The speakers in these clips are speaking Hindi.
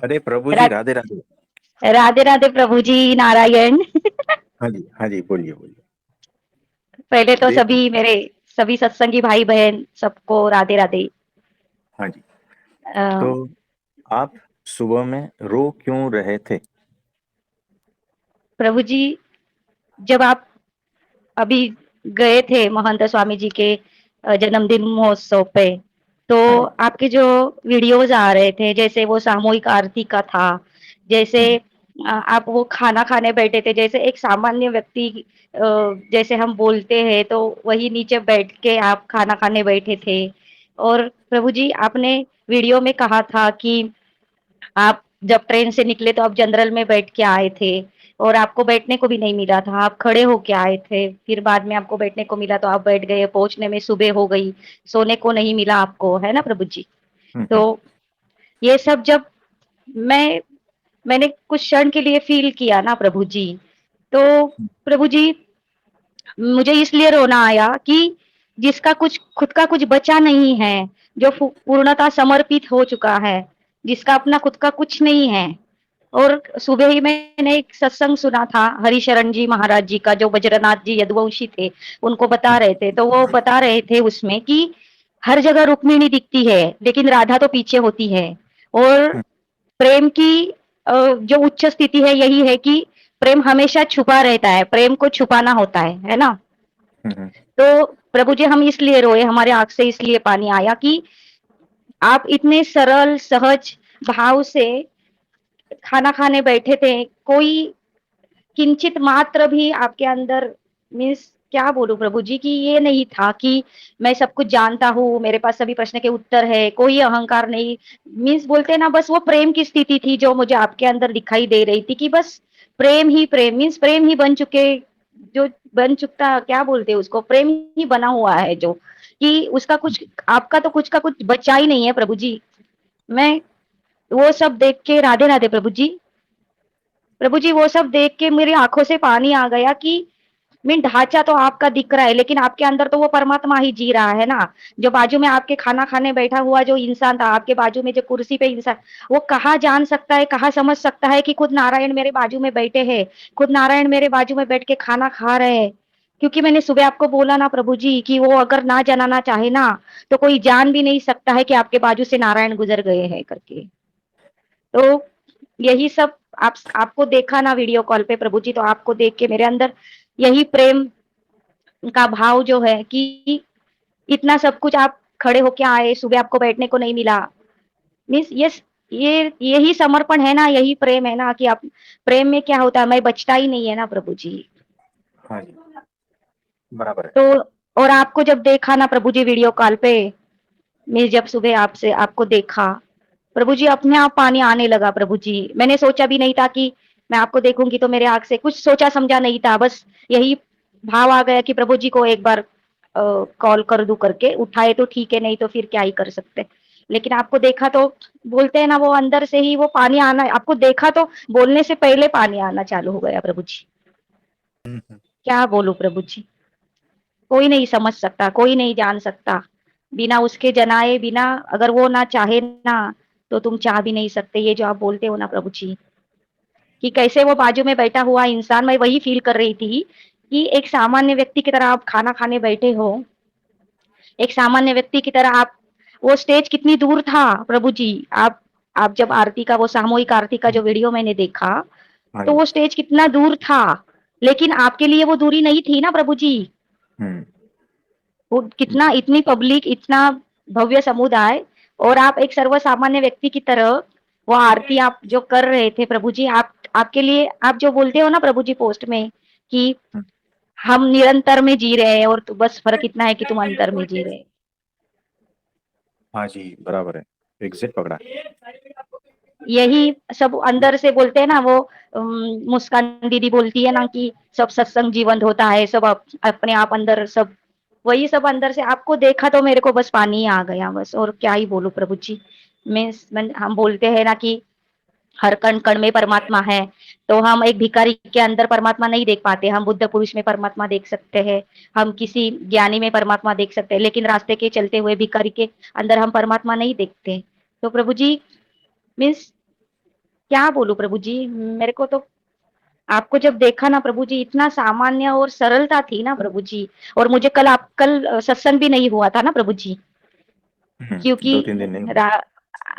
अरे प्रभु जी, रा, राधे राधे। राधे राधे प्रभु जी, नारायण। हाँ जी, बोलिए बोलिए। पहले तो देव। सभी सत्संगी भाई बहन सबको राधे राधे। हाँ जी। अ, तो आप सुबह में रो क्यों रहे थे? प्रभु जी, जब आप अभी गए थे महंत स्वामी जी के जन्मदिन महोत्सव पे, तो हाँ जी। आपके जो वीडियोज आ रहे थे, जैसे वो सामूहिक आरती का था, जैसे हम्म, आप वो खाना खाने बैठे थे, जैसे एक सामान्य व्यक्ति जैसे हम बोलते हैं तो वही नीचे बैठ के आप खाना खाने बैठे थे। और प्रभु जी, आपने वीडियो में कहा था कि आप जब ट्रेन से निकले तो आप जनरल में बैठ के आए थे और आपको बैठने को भी नहीं मिला था, आप खड़े होके आए थे, फिर बाद में आपको बैठने को मिला तो आप बैठ गए, पहुंचने में सुबह हो गई, सोने को नहीं मिला आपको, है ना प्रभु जी। तो हम्म। ये सब जब मैं मैंने कुछ क्षण के लिए फील किया ना प्रभु जी, तो प्रभु जी, मुझे इसलिए रोना आया कि जिसका कुछ खुद का कुछ बचा नहीं है, जो पूर्णतः समर्पित हो चुका है, जिसका अपना खुद का कुछ नहीं है। और सुबह ही मैंने एक सत्संग सुना था हरिशरण जी महाराज जी का, जो बज्रनाथ जी यदुवंशी थे, उनको बता रहे थे, तो वो बता रहे थे उसमें कि हर जगह रुक्मिणी दिखती है लेकिन राधा तो पीछे होती है। और हम्म, प्रेम की जो उच्च स्थिति है यही है कि प्रेम हमेशा छुपा रहता है, प्रेम को छुपाना होता है ना। हम्म, तो प्रभु जी, हम इसलिए रोए, हमारे आंख से इसलिए पानी आया कि आप इतने सरल सहज भाव से खाना खाने बैठे थे, कोई किंचित मात्र भी आपके अंदर, मीन्स क्या बोलूं प्रभु जी, कि ये नहीं था कि मैं सब कुछ जानता हूँ, मेरे पास सभी प्रश्न के उत्तर है, कोई अहंकार नहीं। मीन्स बोलते ना, बस वो प्रेम की स्थिति थी जो मुझे आपके अंदर दिखाई दे रही थी कि बस प्रेम ही प्रेम, मीन्स प्रेम ही बन चुके, जो बन चुका, क्या बोलते हैं उसको, प्रेम ही बना हुआ है, जो कि उसका कुछ, आपका तो कुछ का कुछ बचा ही नहीं है प्रभु जी। मैं वो सब देख के, राधे राधे प्रभु जी, प्रभु जी वो सब देख के मेरी आंखों से पानी आ गया कि मीन ढांचा तो आपका दिख रहा है लेकिन आपके अंदर तो वो परमात्मा ही जी रहा है ना। जो बाजू में आपके खाना खाने बैठा हुआ जो इंसान था, आपके बाजू में जो कुर्सी पे इंसान, वो कहाँ जान सकता है, कहाँ समझ सकता है कि खुद नारायण मेरे बाजू में बैठे हैं, खुद नारायण मेरे बाजू में बैठ के खाना खा रहे हैं। क्योंकि मैंने सुबह आपको बोला ना प्रभु जी कि वो अगर ना जनाना चाहे ना, तो कोई जान भी नहीं सकता है कि आपके बाजू से नारायण गुजर गए हैं करके। तो यही सब आपको देखा ना वीडियो कॉल पे प्रभु जी, तो आपको देख के मेरे अंदर यही प्रेम का भाव जो है कि इतना सब कुछ आप खड़े होके आए, सुबह आपको बैठने को नहीं मिला, मीन्स ये यही समर्पण है ना, यही प्रेम है ना कि आप, प्रेम में क्या होता है, मैं बचता ही नहीं है ना प्रभु जी। हाँ जी, बराबर है। तो और आपको जब देखा ना प्रभु जी वीडियो कॉल पे, मैं जब सुबह आपसे आपको देखा प्रभु जी, अपने आप पानी आने लगा प्रभु जी। मैंने सोचा भी नहीं था कि मैं आपको देखूंगी तो मेरे आंख से, कुछ सोचा समझा नहीं था, बस यही भाव आ गया कि प्रभु जी को एक बार कॉल कर दूं करके, उठाए तो ठीक है, नहीं तो फिर क्या ही कर सकते। लेकिन आपको देखा तो बोलते हैं ना, वो अंदर से ही वो पानी आना, आपको देखा तो बोलने से पहले पानी आना चालू हो गया प्रभु जी। हम्म। क्या बोलूं प्रभु जी, कोई नहीं समझ सकता, कोई नहीं जान सकता, बिना उसके जनाए, बिना, अगर वो ना चाहे ना, तो तुम चाह भी नहीं सकते, ये जो आप बोलते हो ना प्रभु जी, कि कैसे वो बाजू में बैठा हुआ इंसान, मैं वही फील कर रही थी कि एक सामान्य व्यक्ति की तरह आप खाना खाने बैठे हो, एक सामान्य व्यक्ति की तरह आप, वो स्टेज कितनी दूर था प्रभु जी। आप जब आरती का, वो सामूहिक आरती का जो वीडियो मैंने देखा, हाँ तो जी। वो स्टेज कितना दूर था, लेकिन आपके लिए वो दूरी नहीं थी ना प्रभु जी। हम्म। वो कितना, इतनी पब्लिक, इतना भव्य समुदाय, और आप एक सर्वसामान्य व्यक्ति की तरह वो आरती आप जो कर रहे थे प्रभु जी, आप, आपके लिए आप जो बोलते हो ना प्रभु जी पोस्ट में कि हम निरंतर में जी रहे हैं और तो बस फर्क इतना है कि तुम अंतर में जी रहे हैं। हाँ जी, बराबर है। एग्जैक्ट पकड़ा। यही सब अंदर से बोलते हैं ना वो, मुस्कान दीदी बोलती है ना कि सब सत्संग जीवंत होता है, सब अपने आप अंदर सब, वही सब अंदर से आपको देखा तो मेरे को बस पानी ही आ गया बस, और क्या ही बोलूं प्रभु जी। हम बोलते हैं ना कि हर कण कण में परमात्मा है, तो हम एक भिखारी के अंदर परमात्मा नहीं देख पाते, हम बुद्ध पुरुष में परमात्मा देख सकते हैं, हम किसी ज्ञानी में परमात्मा देख सकते हैं, लेकिन रास्ते के चलते हुए भिखारी के अंदर हम परमात्मा नहीं देखते। तो प्रभु जी, मीन्स क्या बोलूँ प्रभु जी, मेरे को तो आपको जब देखा ना प्रभु जी, इतना सामान्य और सरलता थी ना प्रभु जी। और मुझे कल सत्संग भी नहीं हुआ था ना प्रभु जी, क्योंकि 2-3 दिन नहीं हुआ। रा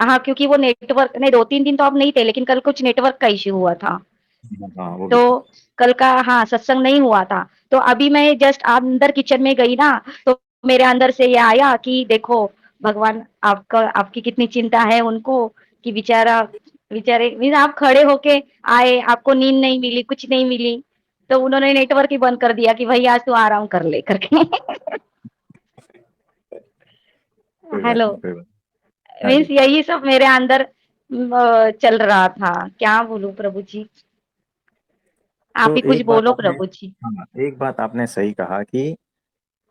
हाँ, क्योंकि वो नेटवर्क नहीं, 2-3 दिन तो अब नहीं थे, लेकिन कल कुछ नेटवर्क का इश्यू हुआ था। हाँ, वो भी था। तो कल का हाँ, सत्संग नहीं हुआ था। तो अभी मैं जस्ट अंदर किचन में गई ना, तो मेरे अंदर से ये आया कि देखो भगवान आपका, आपकी कितनी चिंता है उनको, कि बेचारे मीन्स आप खड़े होके आए, आपको नींद नहीं मिली, कुछ नहीं मिली, तो उन्होंने नेटवर्क ही बंद कर दिया कि भाई आज तू आराम कर ले करके। कोई बात हेलो, नहीं, कोई बात। हाँ मीन्स जी। यही सब मेरे अंदर चल रहा था, क्या बोलूं प्रभु जी। आप तो ही कुछ एक बात बोलो आपने, प्रभु जी। हाँ, एक बात आपने सही कहा कि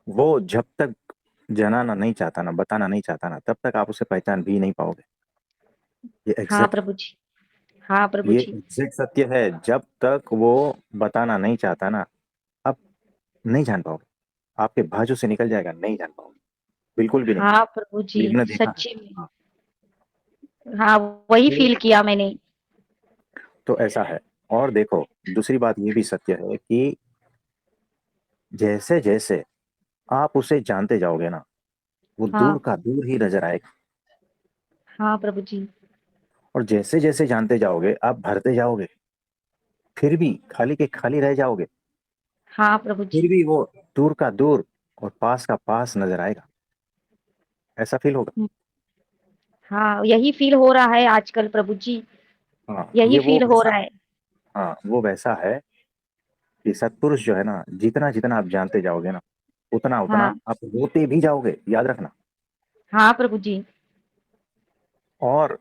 वो जब तक जनाना नहीं चाहता ना, बताना नहीं चाहता ना, तब तक आप उसे पहचान भी नहीं पाओगे। ये हाँ एग्जैक्ट प्रभु जी। हाँ प्रभु ये जी। एग्जैक्ट सत्य है। जब तक वो बताना नहीं चाहता ना, आप नहीं जान पाओगे। आपके बाजू से निकल जाएगा, नहीं जान पाओगे, बिल्कुल भी नहीं। हाँ प्रभु जी, ये मैंने देखा है। सच्ची में। हाँ। हाँ, वही तो फील किया मैंने। तो ऐसा है। और देखो, दूसरी बात ये भी सत्य है कि जैसे जैसे आप उसे जानते जाओगे ना, वो दूर हाँ। का दूर ही नजर आएगा। हाँ प्रभु जी। और जैसे जैसे जानते जाओगे, आप भरते जाओगे, फिर भी खाली के खाली रह जाओगे। हाँ प्रभु फिर जी। भी वो दूर का दूर और पास का पास नजर आएगा। ऐसा फील होगा। हम्म, हाँ, यही फील हो रहा है आजकल प्रभु जी। हाँ, यही ये वो फील हो वैसा, रहा है। हाँ वो वैसा है कि सत्पुरुष जो है ना, जितना जितना आप जानते जाओगे ना, उतना उतना हाँ। आप रोते भी जाओगे, याद रखना। हाँ प्रभु जी। और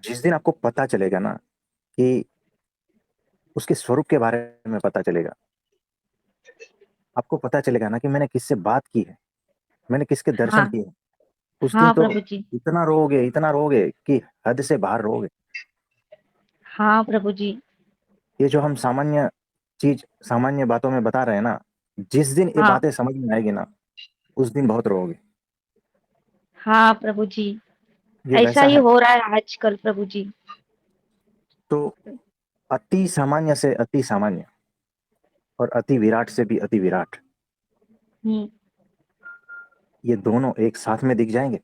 जिस दिन आपको पता चलेगा ना कि उसके स्वरूप के बारे में पता चलेगा, आपको पता चलेगा ना कि मैंने किससे बात की है, मैंने किसके दर्शन हाँ। किए हैं, उस दिन हाँ तो प्रभु जी। इतना रोगे कि हद से बाहर रोगे। हाँ प्रभु जी। ये जो हम सामान्य बातों में बता रहे हैं ना, जिस दिन ये हाँ। बातें समझ में आएगी ना, उस दिन बहुत रोगे। हाँ प्रभु जी। ये ऐसा वैसा ही है। हो रहा है आजकल प्रभु जी। तो अति सामान्य से अति सामान्य, और अति विराट से भी अति विराट, हम्म। ये दोनों एक साथ में दिख जाएंगे,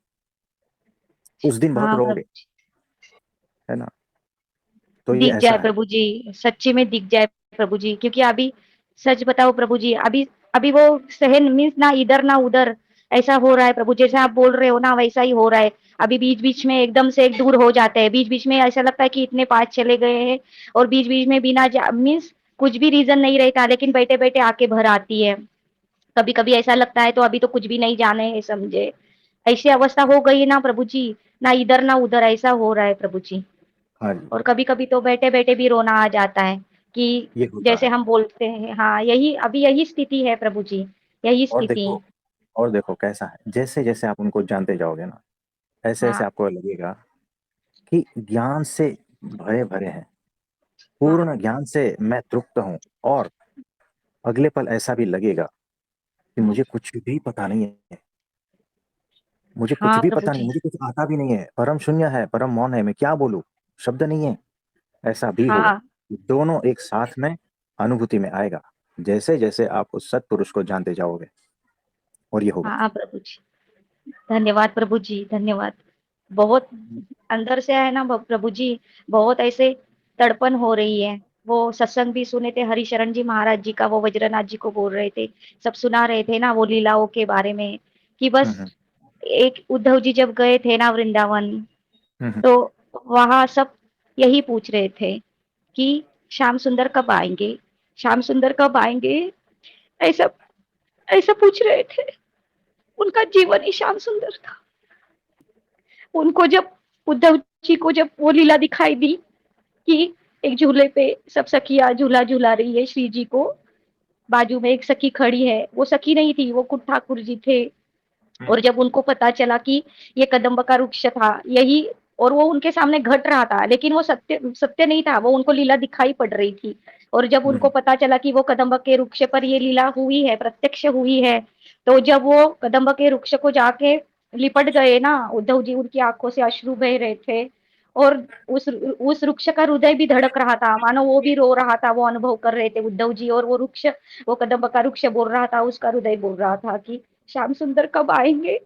उस दिन बहुत हाँ प्रभु रोगे। जी। है ना। तो ये दिख ऐसा जाए है। प्रभु जी, सच्ची में दिख जाए प्रभु जी, क्योंकि अभी सच बताओ प्रभु जी, अभी अभी वो सहन मीन्स ना इधर ना उधर, ऐसा हो रहा है प्रभु, जैसे आप बोल रहे हो ना वैसा ही हो रहा है। अभी बीच बीच में एकदम से एक दूर हो जाते हैं, बीच बीच में ऐसा लगता है कि इतने पास चले गए हैं, और बीच बीच में बिना मीन्स कुछ भी रीजन नहीं रहता, लेकिन बैठे बैठे आके भर आती है। कभी कभी ऐसा लगता है तो अभी तो कुछ भी नहीं जाने है समझे, ऐसी अवस्था हो गई है ना प्रभु जी, ना इधर ना उधर, ऐसा हो रहा है प्रभु जी। हाँ जी। और कभी-कभी तो बैठे-बैठे भी रोना आ जाता है कि ये होता जैसे है। हम बोलते हैं, हाँ, यही अभी यही स्थिति है प्रभु जी, यही और स्थिति। देखो, और देखो कैसा है, जैसे जैसे आप उनको जानते जाओगे ना, ऐसे ऐसे हाँ। आपको लगेगा कि ज्ञान से भरे भरे हैं, हाँ। पूर्ण ज्ञान से मैं तृप्त हूँ। और अगले पल ऐसा भी लगेगा कि हुँ। मुझे कुछ भी पता नहीं है, मुझे कुछ हाँ भी प्रभु पता नहीं, जी। मुझे कुछ आता भी नहीं है, परम शून्य है, परम मौन है, मैं क्या बोलूं, शब्द नहीं है। ऐसा भी होगा। हाँ। दोनों एक साथ में अनुभूति में आएगा, जैसे जैसे आप उस सत्पुरुष को जानते जाओगे, और ये होगा। हाँ प्रभु जी। धन्यवाद प्रभु जी, धन्यवाद। बहुत अंदर से है ना प्रभु जी, बहुत ऐसे तड़पन हो रही है। वो सत्संग भी सुने थे हरिशरण जी महाराज जी का, वो वज्रनाथ जी को बोल रहे थे, सब सुना रहे थे ना वो लीलाओं के बारे में, कि बस हम्म। एक उद्धव जी जब गए थे ना वृंदावन, हम्म। तो वहाँ सब यही पूछ रहे थे कि श्याम सुंदर कब आएँगे? श्याम सुंदर कब आएँगे? ऐसा ऐसा पूछ रहे थे। उनका जीवन ही श्याम सुंदर था। उनको जब उद्धव जी को जब वो लीला दिखाई दी कि एक झूले पे सब सखियाँ झूला झूला रही है श्री जी को, बाजू में एक सखी खड़ी है, वो सखी नहीं थी, वो कुट ठाकुर जी थे। और जब उनको पता चला कि ये कदम्ब का वृक्ष था, यही, और वो उनके सामने घट रहा था, लेकिन वो सत्य सत्य नहीं था, वो उनको लीला दिखाई पड़ रही थी। और जब उनको हम्म। पता चला कि वो कदम्ब के वृक्ष पर ये लीला हुई है, प्रत्यक्ष हुई है, तो जब वो कदम्ब के वृक्ष को जाके लिपट गए ना, उद्धव जी उनकी आंखों से अश्रु बह रहे थे, और उस वृक्ष का हृदय भी धड़क रहा था, मानो वो भी रो रहा था, वो अनुभव कर रहे थे उद्धव जी। और वो वृक्ष, वो कदम्ब का वृक्ष बोल रहा था, उसका हृदय बोल रहा था कि श्याम सुंदर कब आएंगे,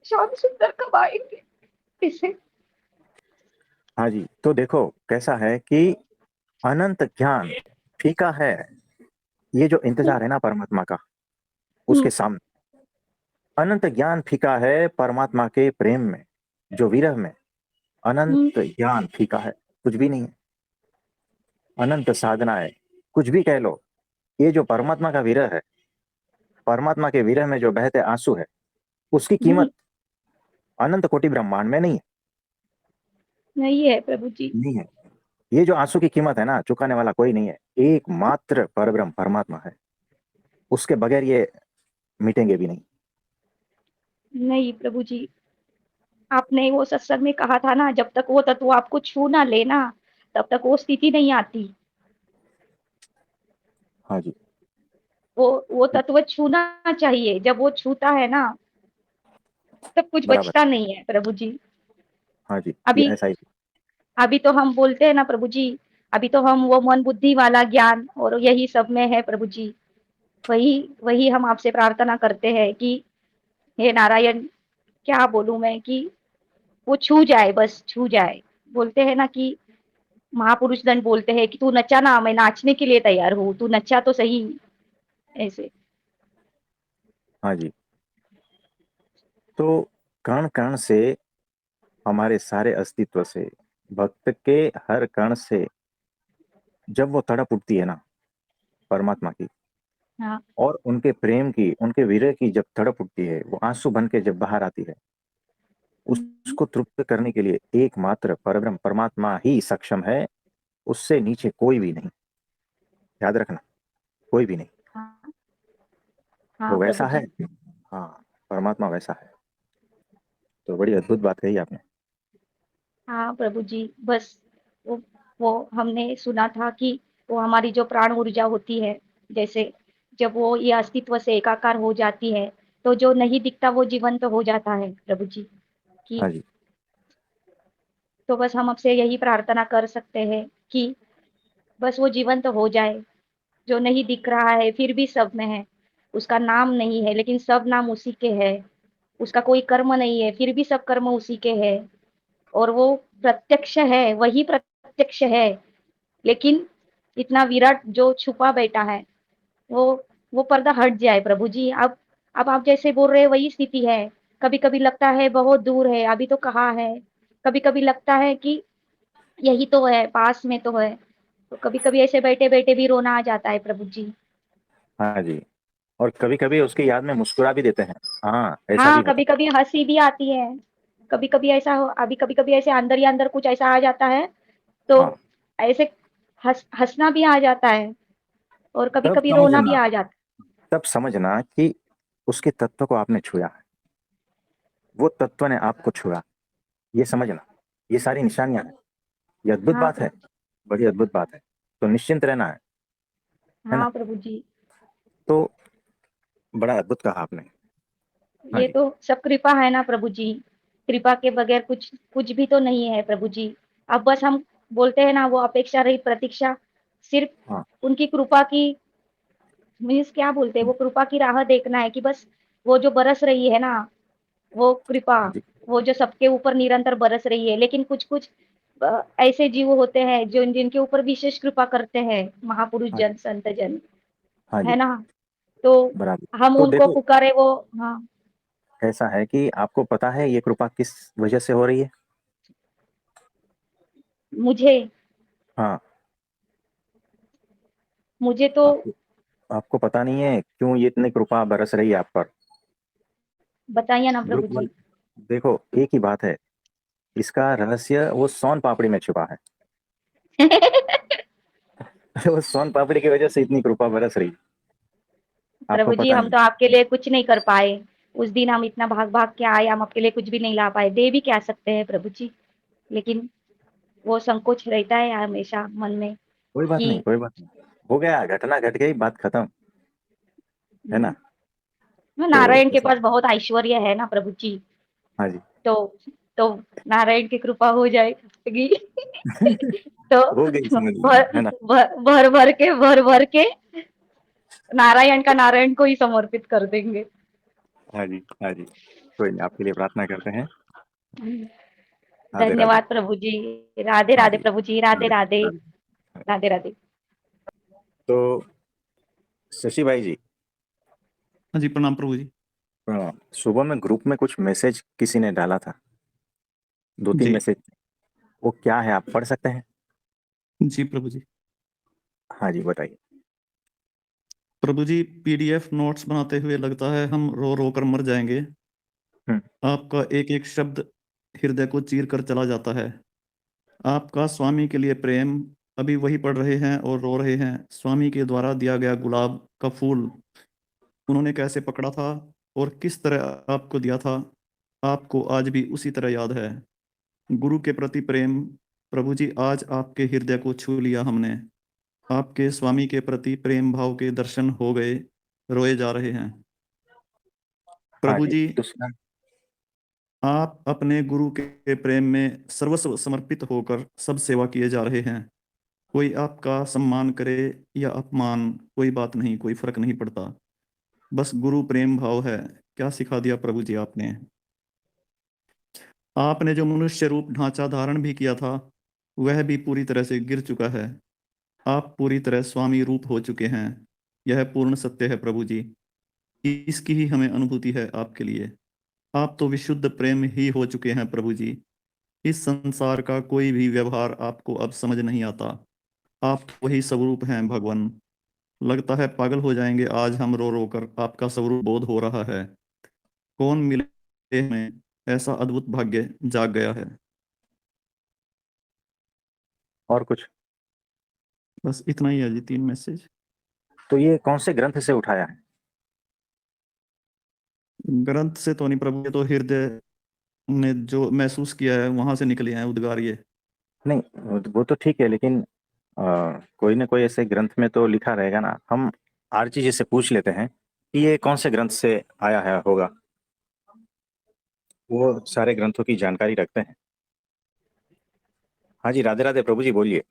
श्याम सुंदर कब आएंगे। इसे हाँ जी, तो देखो कैसा है कि अनंत ज्ञान फीका है। ये जो इंतजार है ना परमात्मा का, हम्म, उसके सामने अनंत ज्ञान फीका है परमात्मा के प्रेम में, जो विरह में। हम्म, अनंत ज्ञान फीका है, कुछ भी नहीं है। अनंत साधना है, कुछ भी कह लो। ये जो परमात्मा का विरह है, परमात्मा के विरह में जो बहते आंसू है, उसकी हम्म, कीमत अनंत कोटि ब्रह्मांड में नहीं है। नहीं है प्रभु जी। नहीं है। ये जो आंसू की कीमत है ना, चुकाने वाला कोई नहीं है। एकमात्र परब्रह्म परमात्मा है, उसके बगैर ये मिटेंगे भी नहीं। नहीं प्रभु जी, आपने वो सत्संग में कहा था ना, जब तक वो तत्व आपको छू ना लेना, तब तक वो स्थिति नहीं आती। हाँ जी। वो तत्व छूना चाहिए, जब वो छूता है ना, तब कुछ बराबर। बचता नहीं है प्रभु जी। हाँ जी, ये अभी ऐसा ही। अभी तो हम बोलते हैं ना प्रभु जी, अभी तो हम वो मन बुद्धि वाला ज्ञान और यही सब में है प्रभु जी। वही वही हम आपसे प्रार्थना करते हैं कि हे नारायण, क्या बोलूं मैं, कि वो छू जाए, बस छू जाए। बोलते हैं ना कि महापुरुष दंड बोलते हैं कि तू नचा ना, मैं नाचने के लिए तैयार हूँ, तू नचा तो सही। ऐसे। हाँ जी, तो कण कण से, हमारे सारे अस्तित्व से, भक्त के हर कण से जब वो तड़प उठती है ना परमात्मा की, हाँ। और उनके प्रेम की, उनके विरह की जब तड़प उठती है, वो आंसू बन के जब बाहर आती है, उसको तृप्त करने के लिए एकमात्र परब्रह्म परमात्मा ही सक्षम है। उससे नीचे कोई भी नहीं। याद रखना, कोई भी नहीं। हाँ, हाँ वो प्रभु वैसा है। जी। हाँ, परमात्मा वैसा है। तो बड़ी अद्भुत बात कही आपने। हाँ प्रभु जी, बस वो वो हमने सुना था कि वो हमारी जो प्राण ऊर्जा होती है, जैसे जब वो ये अस्तित्व से एकाकार हो जाती है, तो जो नहीं दिखता वो जीवंत तो हो जाता है प्रभु जी। कि हाँ जी। तो बस हम आपसे यही प्रार्थना कर सकते हैं कि बस वो जीवंत हो जाए। जो नहीं दिख रहा है फिर भी सब में है, उसका नाम नहीं है लेकिन सब नाम उसी के है। उसका कोई कर्म नहीं है फिर भी सब कर्म उसी के है। और वो प्रत्यक्ष है, वही प्रत्यक्ष है, लेकिन इतना विराट जो छुपा बैठा है, वो वो पर्दा हट जाए प्रभु जी। अब आप जैसे बोल रहे हैं वही स्थिति है। कभी कभी लगता है बहुत दूर है, अभी तो कहाँ है। कभी कभी लगता है कि यही तो है, पास में तो है। तो कभी कभी ऐसे बैठे बैठे भी रोना आ जाता है प्रभु जी। हाँ जी, और कभी कभी उसकी याद में मुस्कुरा भी देते हैं। हाँ, ऐसा भी हाँ, होता कभी कभी हंसी भी आती है। कभी कभी ऐसा हो, अभी कभी कभी ऐसे अंदर ही अंदर कुछ ऐसा आ जाता है, तो है। हाँ, ऐसे हंसना भी आ जाता है, और कभी तब कभी रोना भी समझना, आ जाता है। तब समझना कि उसके तत्व को आपने छुआ है, वो तत्व ने आपको छुआ। ये समझना, ये सारी निशानियां हैं। ये अद्भुत हाँ बात है, बड़ी अद्भुत बात है। तो निश्चिंत रहना है ना। हाँ प्रभु जी। तो बड़ा अद्भुत कहा आपने। हाँ ये जी। तो सब कृपा है ना प्रभु जी। कृपा के बगैर कुछ कुछ भी तो नहीं है प्रभु जी। अब बस हम बोलते हैं ना, वो अपेक्षा रही प्रतीक्षा, हाँ। सिर्फ उनकी कृपा की, मीन्स क्या बोलते हैं, वो कृपा की राह देखना है कि बस वो जो बरस रही है ना, वो कृपा, हाँ जी। वो जो सबके ऊपर निरंतर बरस रही है। लेकिन कुछ कुछ ऐसे जीव होते हैं जो जिनके ऊपर विशेष कृपा करते हैं, महापुरुष हाँ जन, जी। संत जन, हाँ है जी। ना। तो बराबर। हम तो उनको देखो, पुकारे वो। हाँ। ऐसा है कि आपको पता है ये कृपा किस वजह से हो रही है। मुझे हाँ। मुझे तो आपको आपको पता नहीं है क्यों ये इतनी कृपा बरस रही है आप पर। बताइए ना प्रभु बिल्कुल। जी। देखो, एक ही बात है। इसका रहस्य वो सोन पापड़ी में छुपा है। वो सोन पापड़ी की वजह से इतनी कृपा बरस रही, आपको प्रभु जी, पता हम नहीं। तो आपके लिए कुछ नहीं कर पाए। उस दिन हम इतना भाग भाग के आए, हम आपके लिए कुछ भी नहीं ला पाए, दे भी क्या सकते हैं प्रभु जी। लेकिन वो संकोच रहता है हमेशा मन में कोई बात नहीं, कि कोई बात नहीं। हो गया, घटना घट गई, बात खत्म। है हम्म, ना। हाँ, तो नारायण के ऐसा। पास बहुत ऐश्वर्य है ना प्रभु जी। हाँ जी। तो तो नारायण की कृपा हो जाएगी। तो हो गई समझ लीजिए, भर है ना? भर के नारायण का नारायण को ही समर्पित कर देंगे। हाँ जी, हाँ जी। कोई नहीं, आपके लिए प्रार्थना करते हैं। राधे राधे। धन्यवाद प्रभु जी। राधे हाँ राधे जी, प्रभु जी। राधे राधे राधे। राधे। राधे राधे। तो शशि भाई जी, हाँ जी, प्रणाम प्रभु जी। सुबह में ग्रुप में कुछ मैसेज किसी ने डाला था, 2-3 जी, मैसेज। वो क्या है, आप पढ़ सकते हैं? जी प्रभु जी। हाँ जी, बताइए। प्रभु जी, पीडीएफ नोट्स बनाते हुए लगता है हम रो रो कर मर जाएंगे। हम्म। आपका एक एक शब्द हृदय को चीर कर चला जाता है। आपका स्वामी के लिए प्रेम, अभी वही पढ़ रहे हैं और रो रहे हैं। स्वामी के द्वारा दिया गया गुलाब का फूल उन्होंने कैसे पकड़ा था और किस तरह आपको दिया था, आपको आज भी उसी तरह याद है। गुरु के प्रति प्रेम, प्रभु जी आज आपके हृदय को छू लिया हमने। आपके स्वामी के प्रति प्रेम भाव के दर्शन हो गए, रोए जा रहे हैं। हाँ प्रभु जी, जी, दूसरा। आप अपने गुरु के प्रेम में सर्वस्व समर्पित होकर सब सेवा किए जा रहे हैं। कोई आपका सम्मान करे या अपमान, कोई बात नहीं, कोई फर्क नहीं पड़ता। बस गुरु प्रेम भाव है। क्या सिखा दिया प्रभु जी आपने। आपने जो मनुष्य रूप ढांचा धारण भी किया था, वह भी पूरी तरह से गिर चुका है। आप पूरी तरह स्वामी रूप हो चुके हैं। यह पूर्ण सत्य है प्रभु जी। इसकी ही हमें अनुभूति है आपके लिए। आप तो विशुद्ध प्रेम ही हो चुके हैं प्रभु जी। इस संसार का कोई भी व्यवहार आपको अब समझ नहीं आता। आप तो वही स्वरूप हैं भगवान। लगता है पागल हो जाएंगे आज हम रो रो कर। आपका स्वरूप बोध हो रहा है। कौन मिले हमें, ऐसा अद्भुत भाग्य जाग गया है। और कुछ? बस इतना ही है जी, 3 मैसेज। तो ये कौन से ग्रंथ से उठाया है? ग्रंथ से तो नहीं प्रभु, ये तो हृदय ने जो महसूस किया है वहां से निकले हैं उद्गार ये। नहीं, वो तो ठीक है, लेकिन कोई ना कोई ऐसे ग्रंथ में तो लिखा रहेगा ना। हम आरची जी से पूछ लेते हैं कि ये कौन से ग्रंथ से आया है होगा। वो सारे ग्रंथों की जानकारी रखते हैं। हाँ जी, राधे राधे प्रभु जी, बोलिए।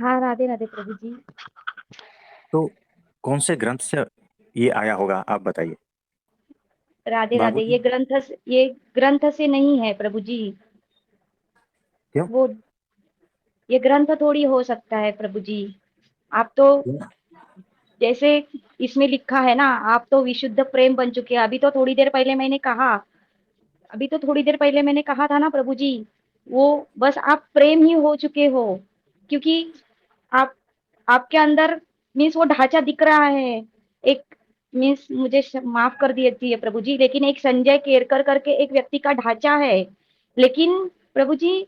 हाँ, राधे राधे प्रभु जी। तो कौन से ग्रंथ से ये आया होगा, आप बताइए। राधे राधे। बाबूजी। ये ग्रंथ से नहीं है प्रभु जी। क्यों? वो ये ग्रंथ थोड़ी हो सकता है प्रभु जी। आप तो क्यों? जैसे इसमें लिखा है ना, आप तो विशुद्ध प्रेम बन चुके हैं। अभी तो थोड़ी देर पहले मैंने कहा था ना प्रभु जी, वो बस आप प्रेम ही हो चुके हो। क्योंकि आप आपके अंदर मीन्स वो ढांचा दिख रहा है। एक मीन्स मुझे माफ कर दीजिए प्रभु जी, लेकिन एक संजय केरकर करके एक व्यक्ति का ढांचा है। लेकिन प्रभु जी,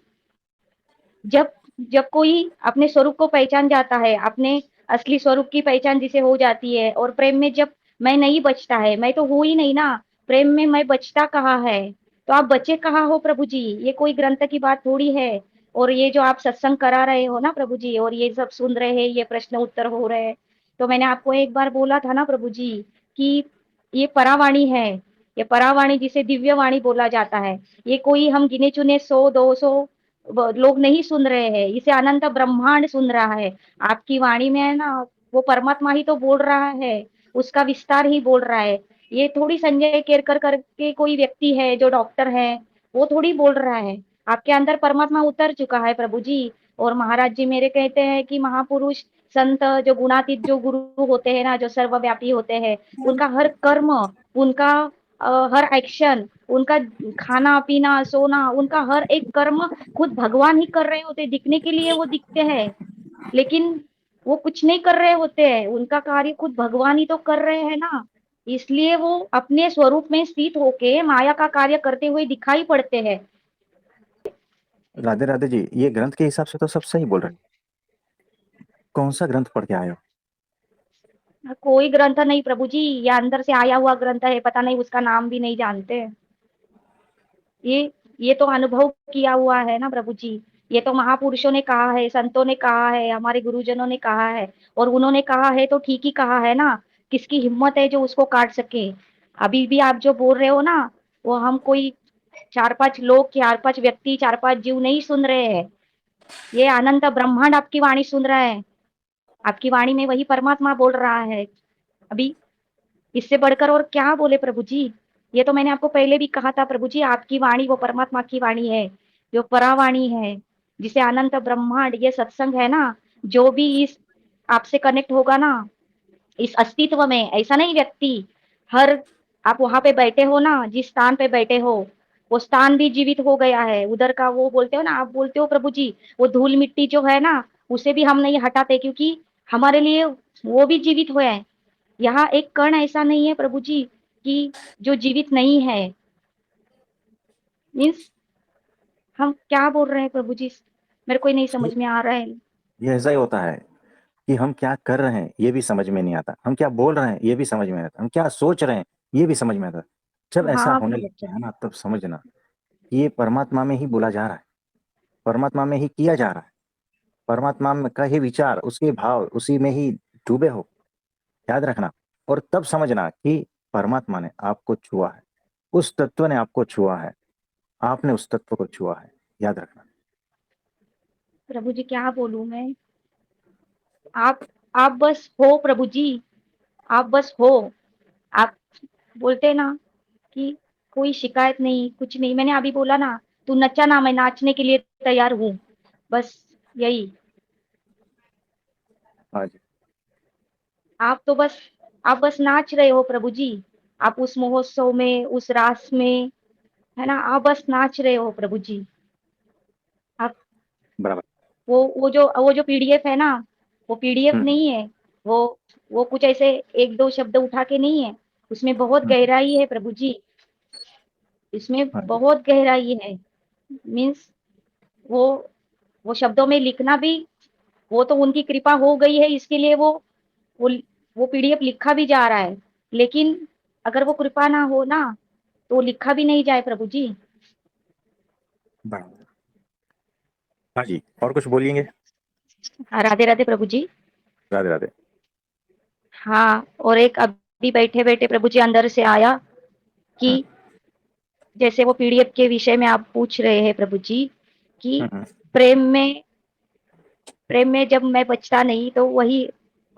जब जब कोई अपने स्वरूप को पहचान जाता है, अपने असली स्वरूप की पहचान जिसे हो जाती है, और प्रेम में जब मैं नहीं बचता है, मैं तो हूँ ही नहीं ना। प्रेम में मैं बचता कहाँ है? तो आप बचे कहाँ हो प्रभु जी? ये कोई ग्रंथ की बात थोड़ी है। और ये जो आप सत्संग करा रहे हो ना प्रभु जी, और ये सब सुन रहे हैं, ये प्रश्न उत्तर हो रहे हैं, तो मैंने आपको एक बार बोला था ना प्रभु जी कि ये परावाणी है। ये परावाणी जिसे दिव्य वाणी बोला जाता है। ये कोई हम गिने चुने 100-200 लोग नहीं सुन रहे हैं, इसे अनंत ब्रह्मांड सुन रहा है। आपकी वाणी में है ना, वो परमात्मा ही तो बोल रहा है, उसका विस्तार ही बोल रहा है। ये थोड़ी संजय केरकर करके कोई व्यक्ति है जो डॉक्टर है, वो थोड़ी बोल रहा है। आपके अंदर परमात्मा उतर चुका है प्रभु जी। और महाराज जी मेरे कहते हैं कि महापुरुष संत जो गुणातीत जो गुरु होते हैं ना, जो सर्वव्यापी होते हैं, उनका हर कर्म, उनका हर एक्शन, उनका खाना पीना सोना, उनका हर एक कर्म खुद भगवान ही कर रहे होते। दिखने के लिए वो दिखते हैं, लेकिन वो कुछ नहीं कर रहे होते हैं। उनका कार्य खुद भगवान ही तो कर रहे हैं ना। इसलिए वो अपने स्वरूप में स्थित होके माया का कार्य करते हुए दिखाई पड़ते हैं। राधे राधे जी, ये ग्रंथ के हिसाब से तो सब सही बोल रहे हैं। कौन सा ग्रंथ पढ़ के आए हो? कोई ग्रंथ नहीं प्रभु जी, ये अंदर से आया हुआ ग्रंथ है, पता नहीं उसका नाम भी नहीं जानते। ये ये तो अनुभव किया हुआ है ना प्रभु जी। ये तो महापुरुषों ने कहा है, संतों ने कहा है, हमारे गुरुजनों ने कहा है। और उन्होंने कहा है तो ठीक ही कहा है ना। किसकी हिम्मत है जो उसको काट सके? अभी भी आप जो बोल रहे हो ना, वो हम कोई 4-5 लोग, 4-5 व्यक्ति, 4-5 जीव नहीं सुन रहे हैं। ये अनंत ब्रह्मांड आपकी वाणी सुन रहा है। आपकी वाणी में वही परमात्मा बोल रहा है। अभी इससे बढ़कर और क्या बोले प्रभु जी? ये तो मैंने आपको पहले भी कहा था प्रभु जी, आपकी वाणी वो परमात्मा की वाणी है, जो परावाणी है, जिसे अनंत ब्रह्मांड ये सत्संग है ना, जो भी इस आपसे कनेक्ट होगा ना, इस अस्तित्व में, ऐसा नहीं व्यक्ति, हर आप वहां पे बैठे हो ना, जिस स्थान पे बैठे हो, वो स्थान भी जीवित हो गया है। उधर का वो बोलते हो ना, आप बोलते हो प्रभु जी, वो धूल मिट्टी जो है ना, उसे भी हम नहीं हटाते, क्योंकि हमारे लिए वो भी जीवित हुए हैं। यहाँ एक कण ऐसा नहीं है प्रभु जी कि जो जीवित नहीं है। मीन्स हम क्या बोल रहे हैं प्रभु जी, मेरे को ही नहीं समझ में आ रहा है। ये ऐसा ही होता है कि हम क्या कर रहे हैं ये भी समझ में नहीं आता, हम क्या बोल रहे हैं ये भी समझ में नहीं आता, हम क्या सोच रहे हैं ये भी समझ में आता। जब ऐसा हाँ होने प्रभु लगता जी। है ना, तब समझना कि ये परमात्मा में ही बोला जा रहा है, परमात्मा में ही किया जा रहा है, परमात्मा में का ही विचार, उसके भाव उसी में ही डूबे हो। याद रखना। और तब समझना कि परमात्मा ने आपको छुआ है, उस तत्व ने आपको छुआ है, आपने उस तत्व को छुआ है। याद रखना। प्रभु जी क्या बोलूं मैं? आप आप बस हो प्रभु जी, आप बस हो। आप बोलते ना कि कोई शिकायत नहीं, कुछ नहीं। मैंने अभी बोला ना, तू नचा ना, मैं नाचने के लिए तैयार हूँ। बस यही। हाँ जी। आप बस नाच रहे हो प्रभु जी। आप उस महोत्सव में, उस रास में, है ना, आप बस नाच रहे हो प्रभु जी। आप बराबर। वो जो पीडीएफ है ना, वो पीडीएफ हम्म नहीं है। वो वो कुछ ऐसे एक दो शब्द उठा के नहीं है। उसमें बहुत हम्म, गहराई है प्रभु जी। इसमें हाँ जी। बहुत गहराई है। मीन्स वो वो शब्दों में लिखना भी, वो तो उनकी कृपा हो गई है, इसके लिए वो वो पीडीएफ लिखा भी जा रहा है। लेकिन अगर वो कृपा ना हो ना, तो वो लिखा भी नहीं जाए प्रभु जी। बराबर। हाँ जी, और कुछ बोलिएंगे? राधे राधे प्रभु जी। राधे राधे। हाँ, और एक अभी बैठे बैठे प्रभु जी अंदर से आया कि हम्म जैसे वो पीडीएफ के विषय में आप पूछ रहे हैं प्रभु जी, कि हम्म प्रेम में प्रेम में जब मैं बचता नहीं तो वही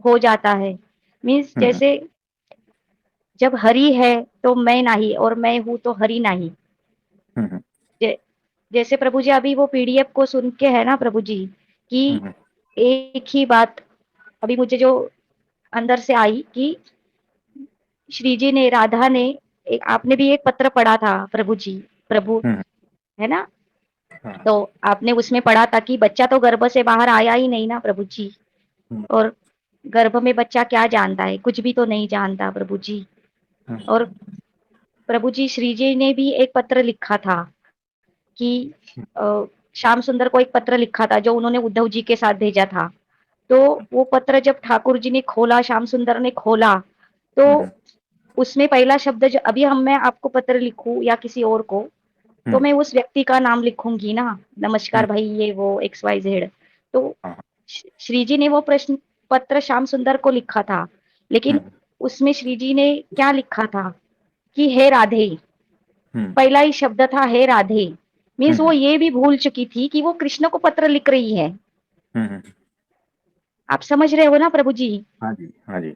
हो जाता है। मीन्स हम्म जैसे जब हरि है तो मैं नहीं, और मैं हूँ तो हरि नहीं। हम्म जे, जैसे प्रभु जी अभी वो पीडीएफ को सुन के है ना प्रभु जी, कि हम्म एक ही बात अभी मुझे जो अंदर से आई कि श्री जी ने, राधा ने, एक आपने भी एक पत्र पढ़ा था प्रभु जी, प्रभु, हम्म, है ना? हाँ, तो आपने उसमें पढ़ा था कि बच्चा तो गर्भ से बाहर आया ही नहीं ना प्रभु जी। हम्म और गर्भ में बच्चा क्या जानता है? कुछ भी तो नहीं जानता प्रभु जी। और हम्म प्रभु जी श्री जी ने भी एक पत्र लिखा था कि अ, श्याम सुंदर को एक पत्र लिखा था जो उन्होंने उद्धव जी के साथ भेजा था। तो वो पत्र जब ठाकुर जी ने खोला, श्याम सुंदर ने खोला, तो हम्म उसमें पहला शब्द जो अभी हम मैं आपको पत्र लिखूं या किसी और को, तो हम्म मैं उस व्यक्ति का नाम लिखूंगी ना, नमस्कार हम्म, भाई ये वो एक्स वाई जेड। तो हाँ, श्री जी ने वो प्रश्न पत्र श्याम सुंदर को लिखा था, लेकिन हम्म उसमें श्री जी ने क्या लिखा था कि हे राधे, हम्म पहला ही शब्द था हे राधे। मीन्स वो हम्म ये भी भूल चुकी थी कि वो कृष्ण को पत्र लिख रही है। हम्म, आप समझ रहे हो ना प्रभु जी, हाँ जी हाँ जी।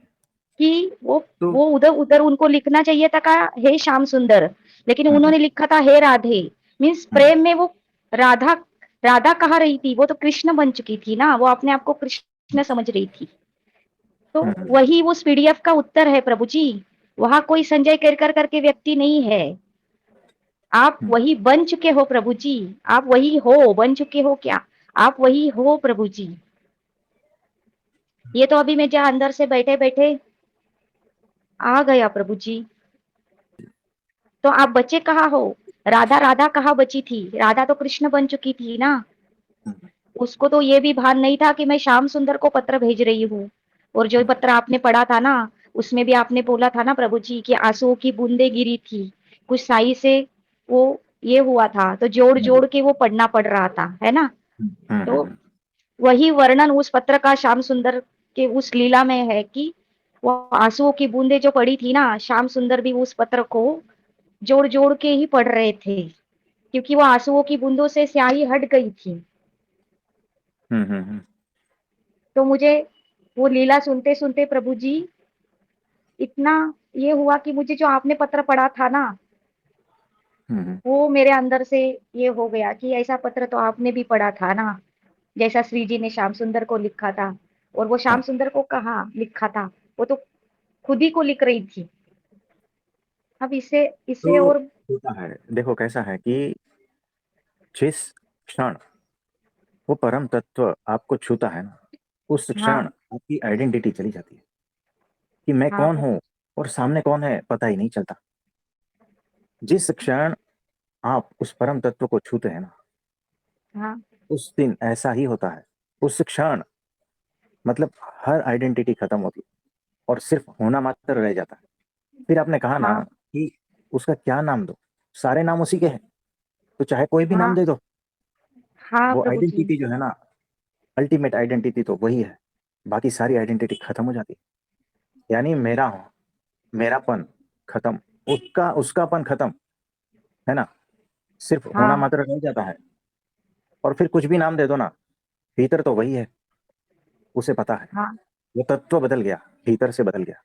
कि तो वो उधर उधर उनको लिखना चाहिए था का हे श्याम सुंदर, लेकिन हम्म उन्होंने लिखा था हे राधे। मीन्स हम्म प्रेम में वो राधा राधा कहाँ रही थी? वो तो कृष्ण बन चुकी थी ना, वो अपने आप को कृष्ण समझ रही थी। तो हम्म वही उस पीडीएफ का उत्तर है प्रभु जी। वहां कोई संजय केरकर करके व्यक्ति नहीं है। आप हम्म वही बन चुके हो प्रभु जी। आप वही हो, बन चुके हो क्या? आप वही हो प्रभु जी। ये तो अभी मैं जहाँ अंदर से बैठे बैठे आ गया प्रभु जी। तो आप बचे कहाँ हो? राधा राधा कहाँ बची थी? राधा तो कृष्ण बन चुकी थी ना। हम्म उसको तो ये भी भान नहीं था कि मैं श्याम सुंदर को पत्र भेज रही हूँ। और जो पत्र आपने पढ़ा था ना, उसमें भी आपने बोला था ना प्रभु जी कि आंसुओं की बूंदे गिरी थी, कुछ साई से वो ये हुआ था, तो जोड़ हाँ जी, जोड़ के वो पढ़ना पड़ रहा था, है ना? तो हम्म वही वर्णन उस पत्र का श्याम सुंदर के उस लीला में है कि वो आंसुओं की बूंदे जो पड़ी थी ना, श्याम सुंदर भी उस पत्र को जोड़ जोड़ के ही पढ़ रहे थे। क्योंकि वो आंसुओं की बूंदों से स्याही हट गई थी। हम्म। तो मुझे वो लीला सुनते-सुनते प्रभु जी इतना ये हुआ कि मुझे जो आपने पत्र पढ़ा था ना, हम्म। वो मेरे अंदर से ये हो गया कि ऐसा पत्र तो आपने भी पढ़ा था ना, जैसा श्री जी ने श्याम सुंदर को लिखा था। और वो श्याम हाँ, सुंदर को कहाँ लिखा था, वो तो खुद ही को लिख रही थी। अब इसे इसे तो और होता है, देखो कैसा है कि जिस क्षण वो परम तत्व आपको छूता है ना, उस क्षण हाँ, आपकी आइडेंटिटी चली जाती है कि मैं हाँ, कौन हूँ और सामने कौन है पता ही नहीं चलता। जिस क्षण आप उस परम तत्व को छूते हैं ना, हाँ, उस दिन ऐसा ही होता है। उस क्षण मतलब हर आइडेंटिटी खत्म होती है और सिर्फ होना मात्र रह जाता है। फिर आपने कहा ना हाँ, कि उसका क्या नाम दो, सारे नाम उसी के हैं, तो चाहे कोई भी नाम हाँ, दे दो, हाँ वो प्रभु जी। आइडेंटिटी जो है ना, अल्टीमेट आइडेंटिटी तो वही है। बाकी सारी आइडेंटिटी खत्म हो जाती है। यानी मेरा हूं, मेरापन खत्म, उसका उसकापन खत्म, है ना, सिर्फ होना हाँ, मात्र रह जाता है। और फिर कुछ भी नाम दे दो ना, भीतर तो वही है, उसे पता है। हाँ, वो तत्व बदल गया, भीतर से बदल गया,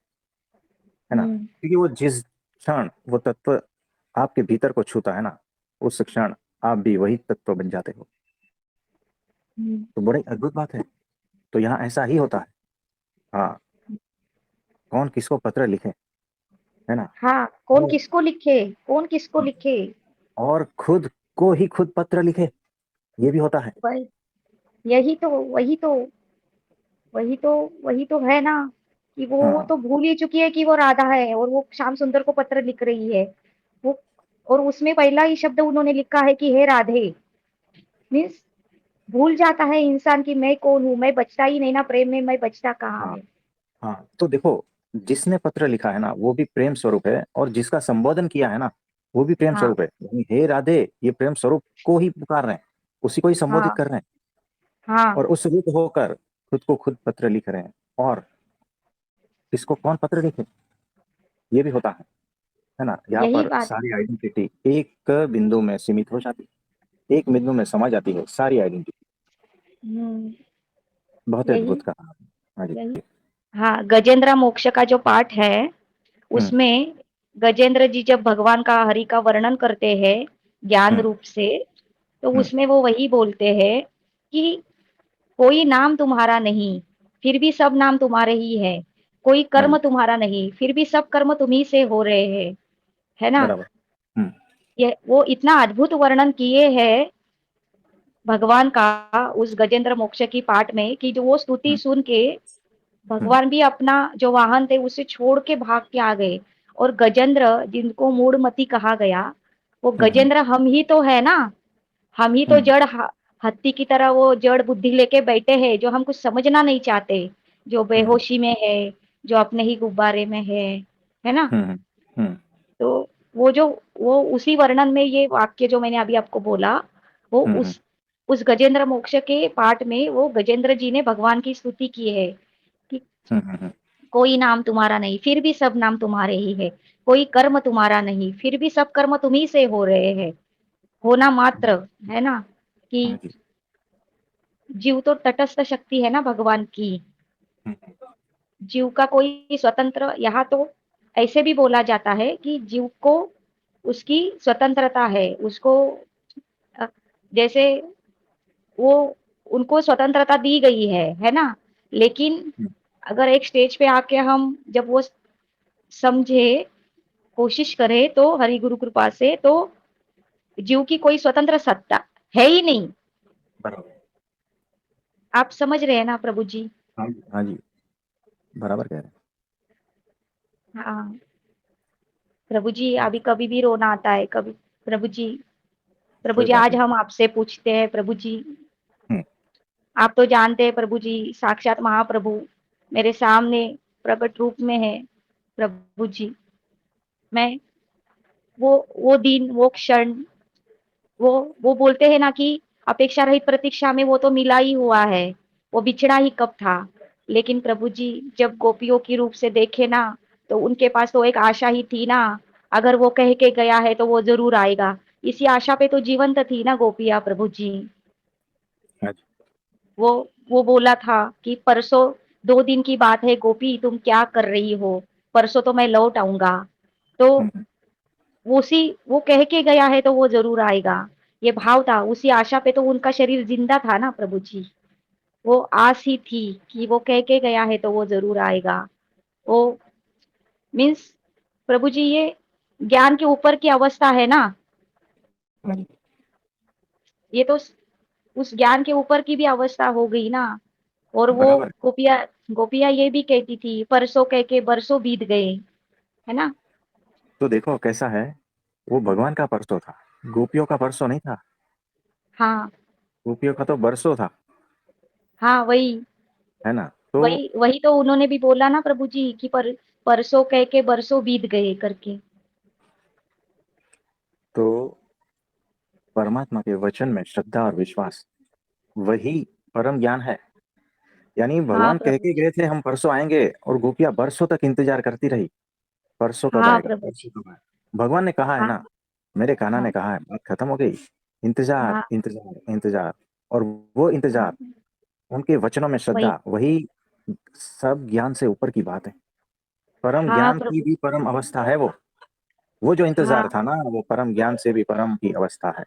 है ना, हुँ, क्योंकि वो जिस क्षण वो तत्व आपके भीतर को छूता है ना, उस क्षण आप भी वही तत्व बन जाते हो। हुँ, तो बड़ी अद्भुत बात है। तो यहाँ ऐसा ही होता है। हाँ, कौन किसको पत्र लिखे, है ना, हाँ, कौन और किसको लिखे, कौन किसको लिखे? और खुद को ही खुद पत्र लिखे, ये भी होता है। वही यही तो वही तो वही तो वही तो है ना, कि वो हाँ, तो भूल ही चुकी है कि वो राधा है और वो श्याम सुंदर को पत्र लिख रही है। वो और उसमें पहला ही शब्द उन्होंने लिखा है कि हे राधे, मीन्स भूल जाता है इंसान कि मैं कौन हूँ, मैं बचता ही नहीं ना प्रेम में, मैं बचता कहाँ हाँ, है। हाँ। तो देखो, जिसने पत्र लिखा है ना वो भी प्रेम स्वरूप है, और जिसका संबोधन किया है ना वो भी प्रेम हाँ, स्वरूप है। यानी हे राधे, ये प्रेम स्वरूप को ही पुकार रहे हैं, उसी को ही संबोधित हाँ, कर रहे हैं, हाँ, और उस रूप होकर खुद को खुद पत्र लिख रहे हैं। और किसको कौन पत्र लिखे, ये भी होता है ना। यहाँ यही पर बात है। सारी आइडेंटिटी एक बिंदु में सीमित हो जाती है, एक बिंदु में समा जाती है सारी आइडेंटिटी। हुँ, बहुत ही यही अद्भुत कहा। हाँ जी। यही हाँ, गजेंद्र मोक्ष का जो पाठ है, हम्म। उसमें गजेंद्र जी जब भगवान का हरि का वर्णन करते हैं ज्ञान हम्म। रूप से, तो हम्म। उसमें वो वही बोलते हैं कि कोई नाम तुम्हारा नहीं, फिर भी सब नाम तुम्हारे ही हैं। कोई हाँ कर्म जी, तुम्हारा नहीं, फिर भी सब कर्म तुम्ही से हो रहे हैं, है ना? बराबर। हम्म। ये वो इतना अद्भुत वर्णन किए हैं भगवान का उस गजेंद्र मोक्ष की पाठ में कि जो वो स्तुति हम्म। सुन के हम्म। भगवान भी अपना जो वाहन थे उसे छोड़ के भाग के आ गए। और गजेंद्र जिनको मूढ़मति कहा गया, वो हम्म। गजेंद्र हम ही तो है ना, हम ही तो हम्म। जड़ हत्ती की तरह वो जड़ बुद्धि लेके बैठे हैं जो हम कुछ समझना नहीं चाहते, जो हम्म। बेहोशी में है, जो अपने ही गुब्बारे में है ना? हम्म। हम्म। तो वो जो वो उसी वर्णन में ये वाक्य जो मैंने अभी आपको बोला, वो हम्म। उस गजेंद्र मोक्ष के पाठ में वो गजेंद्र जी ने भगवान की स्तुति की है कि हम्म। कोई नाम तुम्हारा नहीं, फिर भी सब नाम तुम्हारे ही है। कोई कर्म तुम्हारा नहीं, फिर भी सब कर्म तुम्ही से हो रहे हैं। होना मात्र, है ना? हाँ कि जी। जीव तो तटस्थ शक्ति है ना भगवान की। हम्म। जीव का कोई स्वतंत्र यहाँ तो ऐसे भी बोला जाता है कि जीव को उसकी स्वतंत्रता है। उसको जैसे वो उनको स्वतंत्रता दी गई है ना? लेकिन हम्म। अगर एक स्टेज पे आके हम जब वो समझे, कोशिश करें तो हरि गुरु कृपा से तो जीव की कोई स्वतंत्र सत्ता है ही नहीं। बराबर। आप समझ रहे हैं ना प्रभु जी? हाँ जी, हाँ जी, बराबर कह रहे हैं। हाँ, प्रभु जी अभी कभी भी रोना आता है, कभी प्रभु कोई जी बात आज नहीं। हम आपसे पूछते हैं प्रभु जी, हम्म। आप तो जानते हैं प्रभु जी साक्षात महाप्रभु मेरे सामने प्रकट रूप में है प्रभु जी। मैं वो दिन, वो क्षण, वो बोलते हैं ना कि अपेक्षा रहित प्रतीक्षा में वो तो मिला ही हुआ है, वो बिछड़ा ही कब था। लेकिन प्रभु जी जब गोपियों के रूप से देखे ना, तो उनके पास तो एक आशा ही थी ना, अगर वो कह के गया है तो वो ज़रूर आएगा। इसी आशा पे तो जीवंत थी ना गोपियाँ प्रभु जी। हाँ जी। वो वो बोला था कि परसों 2 दिन की बात है गोपी तुम क्या कर रही हो? परसों तो मैं लौट आऊँगा। तो हम्म, वो कह के गया है तो वो ज़रूर आएगा। ये भाव था, उसी आशा पे तो उनका शरीर ज़िंदा था ना प्रभु जी। वो आस ही थी कि वो कह के गया है तो वो ज़रूर आएगा। वो मीन्स प्रभु जी ये ज्ञान के ऊपर की अवस्था है ना, हाँ जी, ये तो उस ज्ञान के ऊपर की भी अवस्था हो गई ना। और वो बराबर है। गोपियाँ गोपियाँ ये भी कहती थी परसों कह के बरसों बीत गए, है ना? तो देखो कैसा है, वो भगवान का परसों था, गोपियों का परसों नहीं था। हाँ, गोपियों का तो बरसों था, हाँ, वही है ना। तो वही वही तो उन्होंने भी बोला ना प्रभु जी कि परसों कह के बरसों बीत गए करके। तो परमात्मा के वचन में श्रद्धा और विश्वास, वही परम ज्ञान है। यानी हाँ भगवान कह प्रभु के जी। गए थे हम परसों आएंगे, और गोपियां बरसों तक इंतजार करती रही, परसों कब हाँ आएगा, प्रभु परसों जी। कब आएगा। भगवान ने कहा है हाँ, ना, मेरे कान्हा ने हाँ, कहा है, बात खत्म हो गई। इंतजार हाँ, इंतजार इंतजार, और वो इंतजार, हाँ, उनके वचनों में वही। श्रद्धा, वही सब ज्ञान से ऊपर की बात है। परम हाँ ज्ञान की प्रभु भी जी। परम अवस्था है वो जो इंतजार हाँ, था ना, वो परम ज्ञान से भी परम की अवस्था है।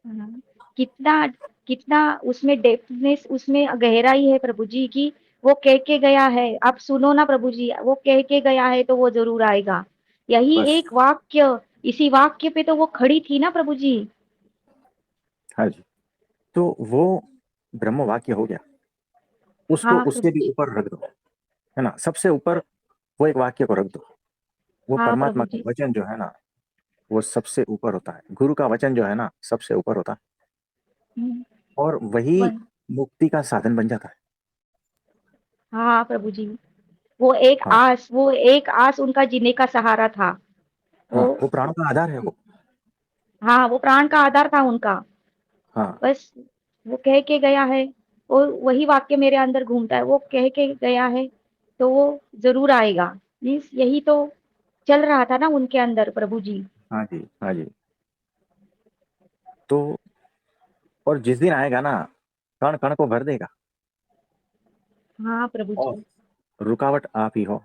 हाँ। कितना कितना उसमें डेप्थनेस उसमें गहराई है प्रभु जी की वो कह के गया है। आप सुनो ना प्रभु जी, वो कह के गया है तो वो ज़रूर आएगा। यही बस। एक वाक्य, इसी वाक्य पे तो वो खड़ी थी ना प्रभु जी। हाँ जी। तो वो ब्रह्म वाक्य हो गया, उसको हाँ उसके प्रभु भी जी। ऊपर रख दो, है ना, सबसे ऊपर वो एक वाक्य को रख दो। वो हाँ परमात्मा प्रभु का जी। वचन जो है ना, वो सबसे ऊपर होता है। गुरु का वचन जो है ना, सबसे ऊपर होता है, हुँ, और वही वही। मुक्ति का साधन बन जाता है। हाँ प्रभु जी। हाँ, वो एक आस उनका जीने का सहारा था। हाँ, वो वो प्राणों का आधार है वो। हाँ, वो प्राण का आधार था उनका। हाँ, बस वो कह के गया है और वही वाक्य मेरे अंदर घूमता है। वो कह के गया है तो वो ज़रूर आएगा। मीन्स यही तो चल रहा था ना उनके अंदर प्रभु जी। हाँ जी, हाँ जी। तो और जिस दिन आएगा ना, कण कण को भर देगा, हाँ प्रभु और जी। रुकावट आप ही हो,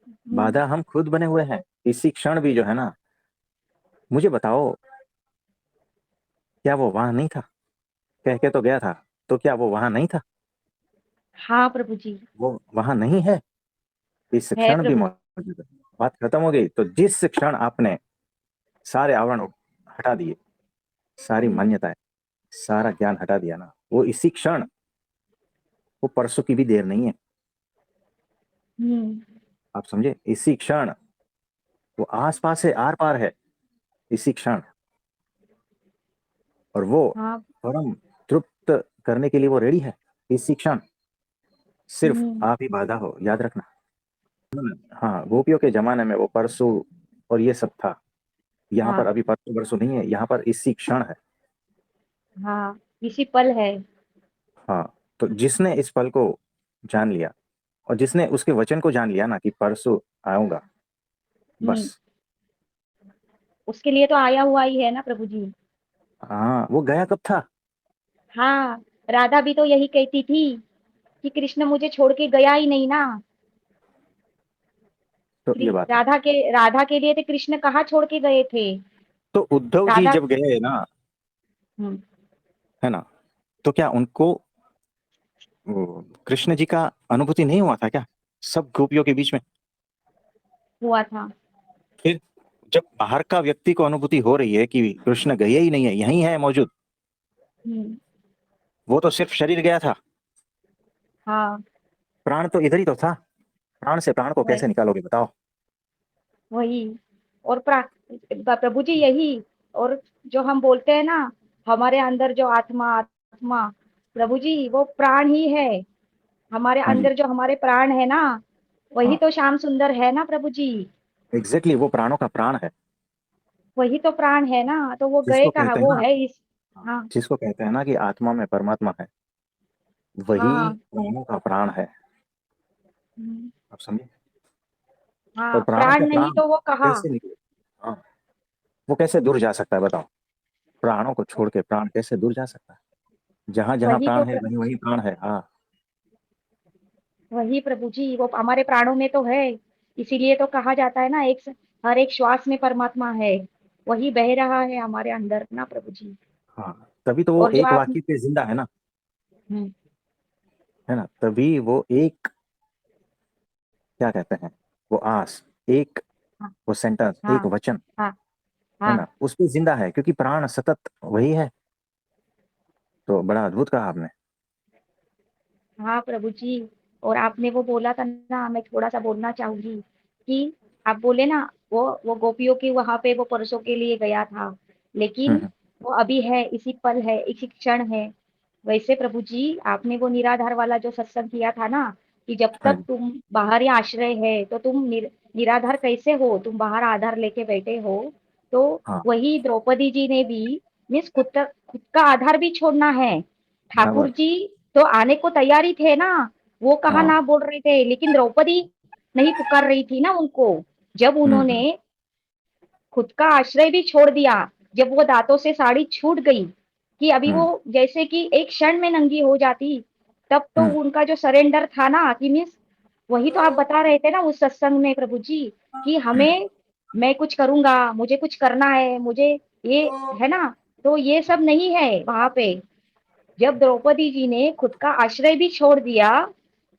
हुँ, बाधा हम खुद बने हुए हैं। इसी क्षण भी जो है ना, मुझे बताओ, क्या वो वहां नहीं था? कह के तो गया था, तो क्या वो वहां नहीं था? हाँ प्रभु जी। वो वहां नहीं है, इस है क्षण भी प्रभु जी। मौजूद है। बात खत्म हो गई। तो जिस क्षण आपने सारे आवरण हटा दिए, सारी हुँ, मान्यताएं, सारा ज्ञान हटा दिया ना, वो इसी क्षण, वो परसों की भी देर नहीं है। हुँ। आप समझे, इसी क्षण वो आस पास है, आर पार है, इसी क्षण। और वो हाँ। परम तृप्त करने के लिए वो रेडी है, इसी क्षण। सिर्फ हुँ, आप ही बाधा हो, याद रखना। हाँ, गोपियों के जमाने में वो परसों और ये सब था। यहाँ हाँ, पर अभी परसों बरसों नहीं है, यहाँ पर इसी क्षण है। हाँ। इसी पल है। हाँ, तो जिसने इस पल को जान लिया, और जिसने उसके वचन को जान लिया ना कि परसों आऊंगा, हुँ, बस। उसके लिए तो आया हुआ ही है ना प्रभु जी। हाँ, वो गया कब था? हाँ, राधा भी तो यही कहती थी कि कृष्ण मुझे छोड़ के गया ही नहीं ना। तो ये बात है। राधा के लिए तो कृष्ण कहाँ छोड़ के गए थे। तो उद्धव जी राधा जब गए ना, हुँ, है ना, तो क्या उनको वो कृष्ण जी का अनुभूति नहीं हुआ था क्या, सब गोपियों के बीच में? हुआ था। फिर जब बाहर का व्यक्ति को अनुभूति हो रही है कि कृष्ण गए ही नहीं है, यहीं है मौजूद, हुँ, वो तो सिर्फ शरीर गया था, हाँ, प्राण तो इधर ही तो था। प्राण से प्राण को कैसे वही निकालोगे बताओ? वही और प्रभु जी यही और जो हम बोलते हैं ना हमारे अंदर जो आत्मा आत्मा प्रभु जी वो प्राण ही है। हमारे हाँ जी। अंदर जो हमारे प्राण है ना वही हाँ, तो श्याम सुंदर है ना प्रभु जी। एग्जैक्टली, वो प्राणों का प्राण है। वही तो प्राण है ना तो वो गए जिसको कहाँ कहते हैं वो ना, है इस हाँ, हाँ, जिसको कहते हैं ना कि आत्मा में परमात्मा है, वही हाँ, प्राणों का प्राण है। हम्म, आप समझे? और हाँ प्राणों प्राण का नहीं प्राण तो वो कहा कैसे निकले? हाँ, वो कैसे दूर जा सकता है बताओ? प्राणों को छोड़ के प्राण कैसे दूर जा सकता है? जहां जहां वही तो प्राण है वहीं वहीं प्राण है। हाँ। वही प्रभु जी, वो हमारे प्राणों में तो है। इसीलिए तो कहा जाता है ना, हर एक श्वास में परमात्मा है। वही बह रहा है हमारे अंदर ना प्रभु जी। हाँ, तभी तो वो और जो एक आप वाक्य पे जिंदा है ना। हम्म, है ना, तभी वो एक, क्या कहते हैं, वो आस, एक, हाँ वो सेंटेंस, एक हाँ वचन, हाँ है हाँ ना, उस पे जिंदा है, क्योंकि प्राण सतत वही है। तो बड़ा अद्भुत कहा आपने। हाँ प्रभु जी। और आपने वो बोला था ना, मैं थोड़ा सा बोलना चाहूंगी कि आप बोले ना, वो गोपियों की वहां पे वो परसों के लिए गया था, लेकिन हम्म। वो अभी है, इसी पल है, इसी क्षण है। वैसे प्रभु जी, आपने वो निराधार वाला जो सत्संग किया था ना, कि जब हाँ तक जी। तुम बाहरी आश्रय है तो तुम निराधार कैसे हो, तुम बाहर आधार लेके बैठे हो। तो हाँ। वही द्रौपदी जी ने भी, मीन्स खुद का आधार भी छोड़ना है। ठाकुर बराबर। जी तो आने को तैयार ही थे ना, वो कहा हाँ। ना बोल रहे थे, लेकिन द्रौपदी नहीं पुकार रही थी ना उनको। जब उन्होंने हम्म। खुद का आश्रय भी छोड़ दिया, जब वो दांतों से साड़ी छूट गई, कि अभी वो हम्म। जैसे कि एक क्षण में नंगी हो जाती, तब तो हम्म। उनका जो सरेंडर था ना, कि मीन्स वही तो आप बता रहे थे ना उस सत्संग में प्रभु जी, कि हमें, मैं कुछ करूंगा, मुझे कुछ करना है, मुझे ये है ना, तो ये सब नहीं है वहां पे। जब द्रौपदी जी ने खुद का आश्रय भी छोड़ दिया,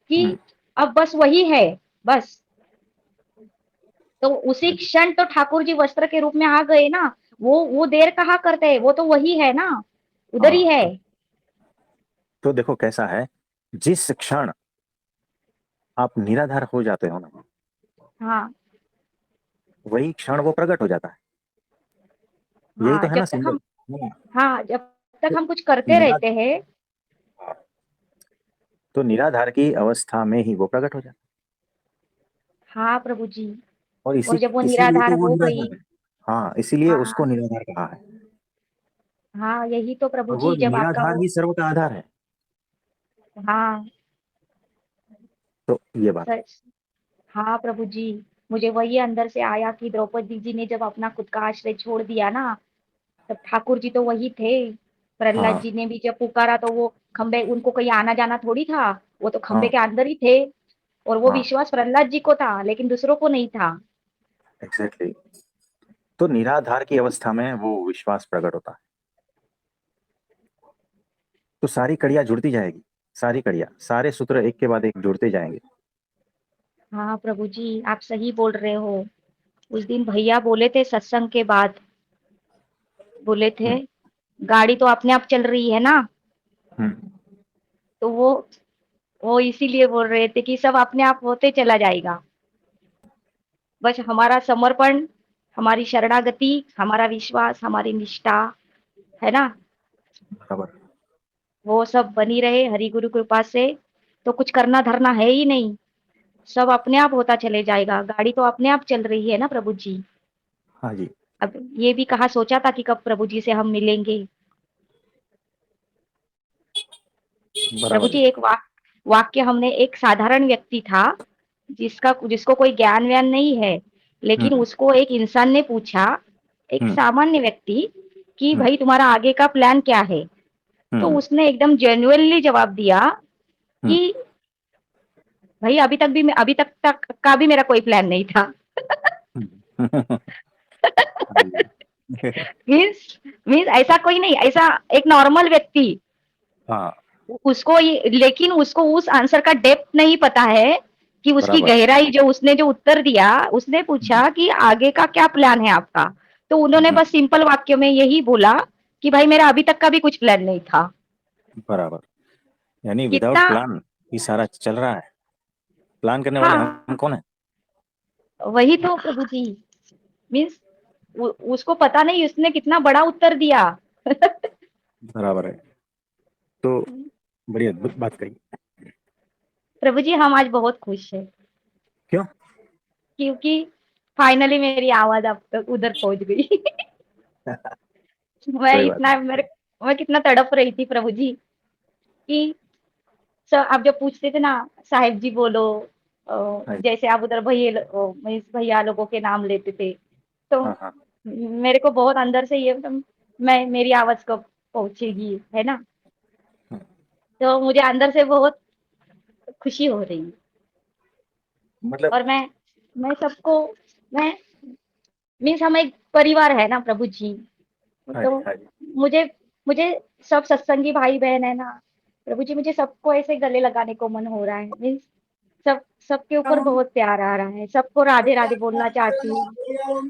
कि हम्म। अब बस वही है, बस, तो उसी क्षण तो ठाकुर जी वस्त्र के रूप में आ गए ना। वो देर कहाँ करते हैं, वो तो वही है ना, उधर ही हाँ, है। तो देखो कैसा है, जिस क्षण आप निराधार हो जाते हो ना, हाँ वही क्षण वो प्रकट हो जाता है। यही तो हाँ, है ना जब तक सिंबल। हम, हाँ जब तक तो हम कुछ करते निरा रहते हैं। तो निराधार की अवस्था में ही वो प्रकट हो जाता हाँ प्रभु जी। है, और और इसी जब वो इसीलिए निराधार तो वो हो गई, निराधार है। हाँ, इसीलिए उसको हाँ निराधार कहा है। हाँ, यही तो प्रभु और वो जी, जब आपका निराधार वो, ही सर्व का आधार है। हाँ तो ये बात है। सच, हाँ प्रभु जी, मुझे वही अंदर से आया कि द्रौपदी जी ने जब अपना खुद का आश्रय छोड़ दिया ना, तब ठाकुर जी तो वही थे। प्रहलाद हाँ। जी ने भी जब पुकारा तो वो खंबे, उनको कहीं आना जाना थोड़ी था, वो तो खंबे हाँ। के अंदर ही थे। और वो हाँ। विश्वास प्रहलाद जी को था, लेकिन दूसरों को नहीं था। एग्जैक्टली। तो निराधार की अवस्था में वो विश्वास प्रकट होता है। तो सारी कड़ियां जुड़ती जाएगी, सारी कड़ियां, सारे सूत्र एक के बाद एक जुड़ते जाएंगे। हाँ प्रभु जी, आप सही बोल रहे हो। उस दिन भैया बोले थे सत्संग के बाद, बोले थे हम्म। गाड़ी तो अपने आप चल रही है ना, हम्म। तो वो इसीलिए बोल रहे थे कि सब अपने आप होते चला जाएगा। बस हमारा समर्पण, हमारी शरणागति, हमारा विश्वास, हमारी निष्ठा, है ना, बराबर। वो सब बनी रहे हरि गुरु कृपा से, तो कुछ करना धरना है ही नहीं। सब अपने आप होता चले जाएगा, गाड़ी तो अपने आप चल रही है ना प्रभु जी। हाँ जी। अब ये भी कहा सोचा था कि कब प्रभु जी से हम मिलेंगे। प्रभु बराबर जी, है। एक वाक्य, हमने, एक साधारण व्यक्ति था, जिसको कोई ज्ञान व्यान नहीं है, लेकिन हम्म। उसको एक इंसान ने पूछा, एक हम्म। सामान्य व्यक्ति, कि हम्म। भाई तुम्हारा आगे का प्लान क्या है। तो हम्म। उसने एकदम जेन्युइनली जवाब दिया हम्म। कि भाई अभी तक का भी मेरा कोई प्लान नहीं था। हम्म। हाँ जी। मीन्स मीन्स ऐसा कोई नहीं, ऐसा एक नॉर्मल व्यक्ति, हाँ। उसको ये, लेकिन उसको उस आंसर का डेप्थ नहीं पता है, कि उसकी बराबर। गहराई, जो उसने जो उत्तर दिया, उसने हम्म। पूछा कि आगे का क्या प्लान है आपका। तो उन्होंने हम्म। बस सिंपल वाक्य में यही बोला कि भाई मेरा अभी तक का भी कुछ प्लान नहीं था। बराबर। यानी विदाउट कितना, प्लान ये सारा चल रहा है। प्लान करने वाले हम हाँ कौन है? वही तो प्रभु जी, मीन्स उसको पता नहीं उसने कितना बड़ा उत्तर दिया। बराबर है। तो बड़ी अद्भुत बात कही। प्रभु जी, हम आज बहुत खुश हैं, क्यों? क्योंकि फाइनली मेरी आवाज अब तक उधर पहुंच गई। मैं कोई बात इतना, नहीं। मैं कितना तड़प रही थी प्रभु जी, कि सर आप जब पूछते थे ना, साहिब जी बोलो, हाँ जी। जैसे आप उधर भैया भैया लोगों के नाम लेते थे, तो हाँ। हाँ। मेरे को बहुत अंदर से ये मतलब मैं मेरी आवाज कब पहुंचेगी, है ना? तो मुझे अंदर से बहुत खुशी हो रही है। मतलब और मैं सबको मैं मीन्स हम एक परिवार है ना प्रभु जी। हाँ तो जी, हाँ जी। मुझे मुझे सब सत्संगी भाई बहन है ना प्रभु जी, मुझे सबको ऐसे गले लगाने को मन हो रहा है। मीन्स सब सबके ऊपर बहुत प्यार आ रहा है, सबको राधे राधे बोलना चाहती हूँ।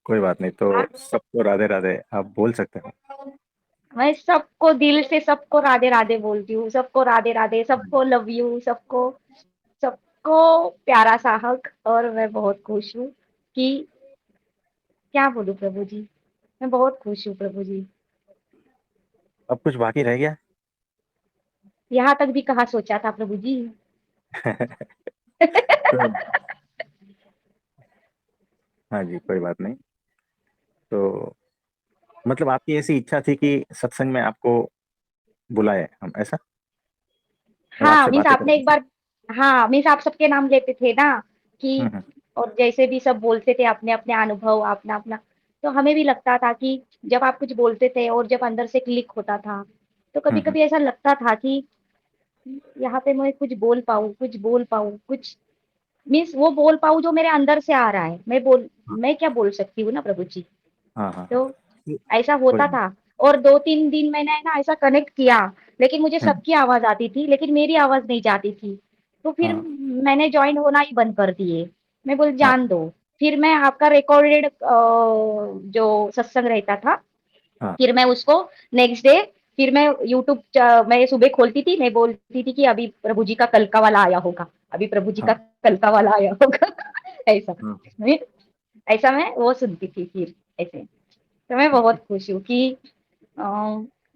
कोई बात नहीं, तो हाँ, सबको राधे राधे आप बोल सकते हो। मैं सबको दिल से सबको राधे राधे बोलती हूँ, सबको राधे राधे, सबको लव यू, सबको सबको प्यारा सा हक। और मैं बहुत खुश हूँ कि क्या बोलूं प्रभु जी, मैं बहुत खुश हूँ प्रभु जी। अब कुछ बाकी रह गया? यहाँ तक भी कहाँ सोचा था प्रभु जी। तो हाँ जी, कोई बात नहीं। तो मतलब आपकी ऐसी इच्छा थी कि सत्संग में आपको बुलाए हम, ऐसा? और हाँ, आपसे मीन्स बातें आपने करें। एक बार हाँ, मीन्स आप सबके नाम लेते थे ना कि हम्म। और जैसे भी सब बोलते थे अपने-अपने अनुभव अपना-अपना, तो हमें भी लगता था कि जब आप कुछ बोलते थे और जब अंदर से क्लिक होता था, तो हम्म। कभी-कभी ऐसा लगता था कि यहाँ पे मैं कुछ बोल पाऊँ, कुछ मीन्स वो बोल पाऊँ जो मेरे अंदर से आ रहा है। मैं क्या बोल सकती हूँ ना प्रभु जी। हाँ हाँ हाँ। तो ये ऐसा कोई होता नहीं। था और 2-3 दिन मैंने है ना ऐसा कनेक्ट किया, लेकिन मुझे हम्म। सबकी आवाज़ आती थी, लेकिन मेरी आवाज़ नहीं जाती थी। तो फिर हाँ मैंने जॉइन होना ही बंद कर दिए। मैं बोली हाँ जान दो। फिर मैं आपका रिकॉर्डेड जो सत्संग रहता था, हाँ फिर मैं उसको नेक्स्ट डे फिर मैं यूट्यूब मैं सुबह खोलती थी, मैं बोलती थी कि अभी प्रभु जी का कल का वाला आया होगा, अभी प्रभु जी का हाँ कल का वाला आया होगा। ऐसा। हाँ मैं ऐसा मैं वो सुनती थी फिर ऐसे। तो मैं हाँ बहुत खुश हूँ कि अ,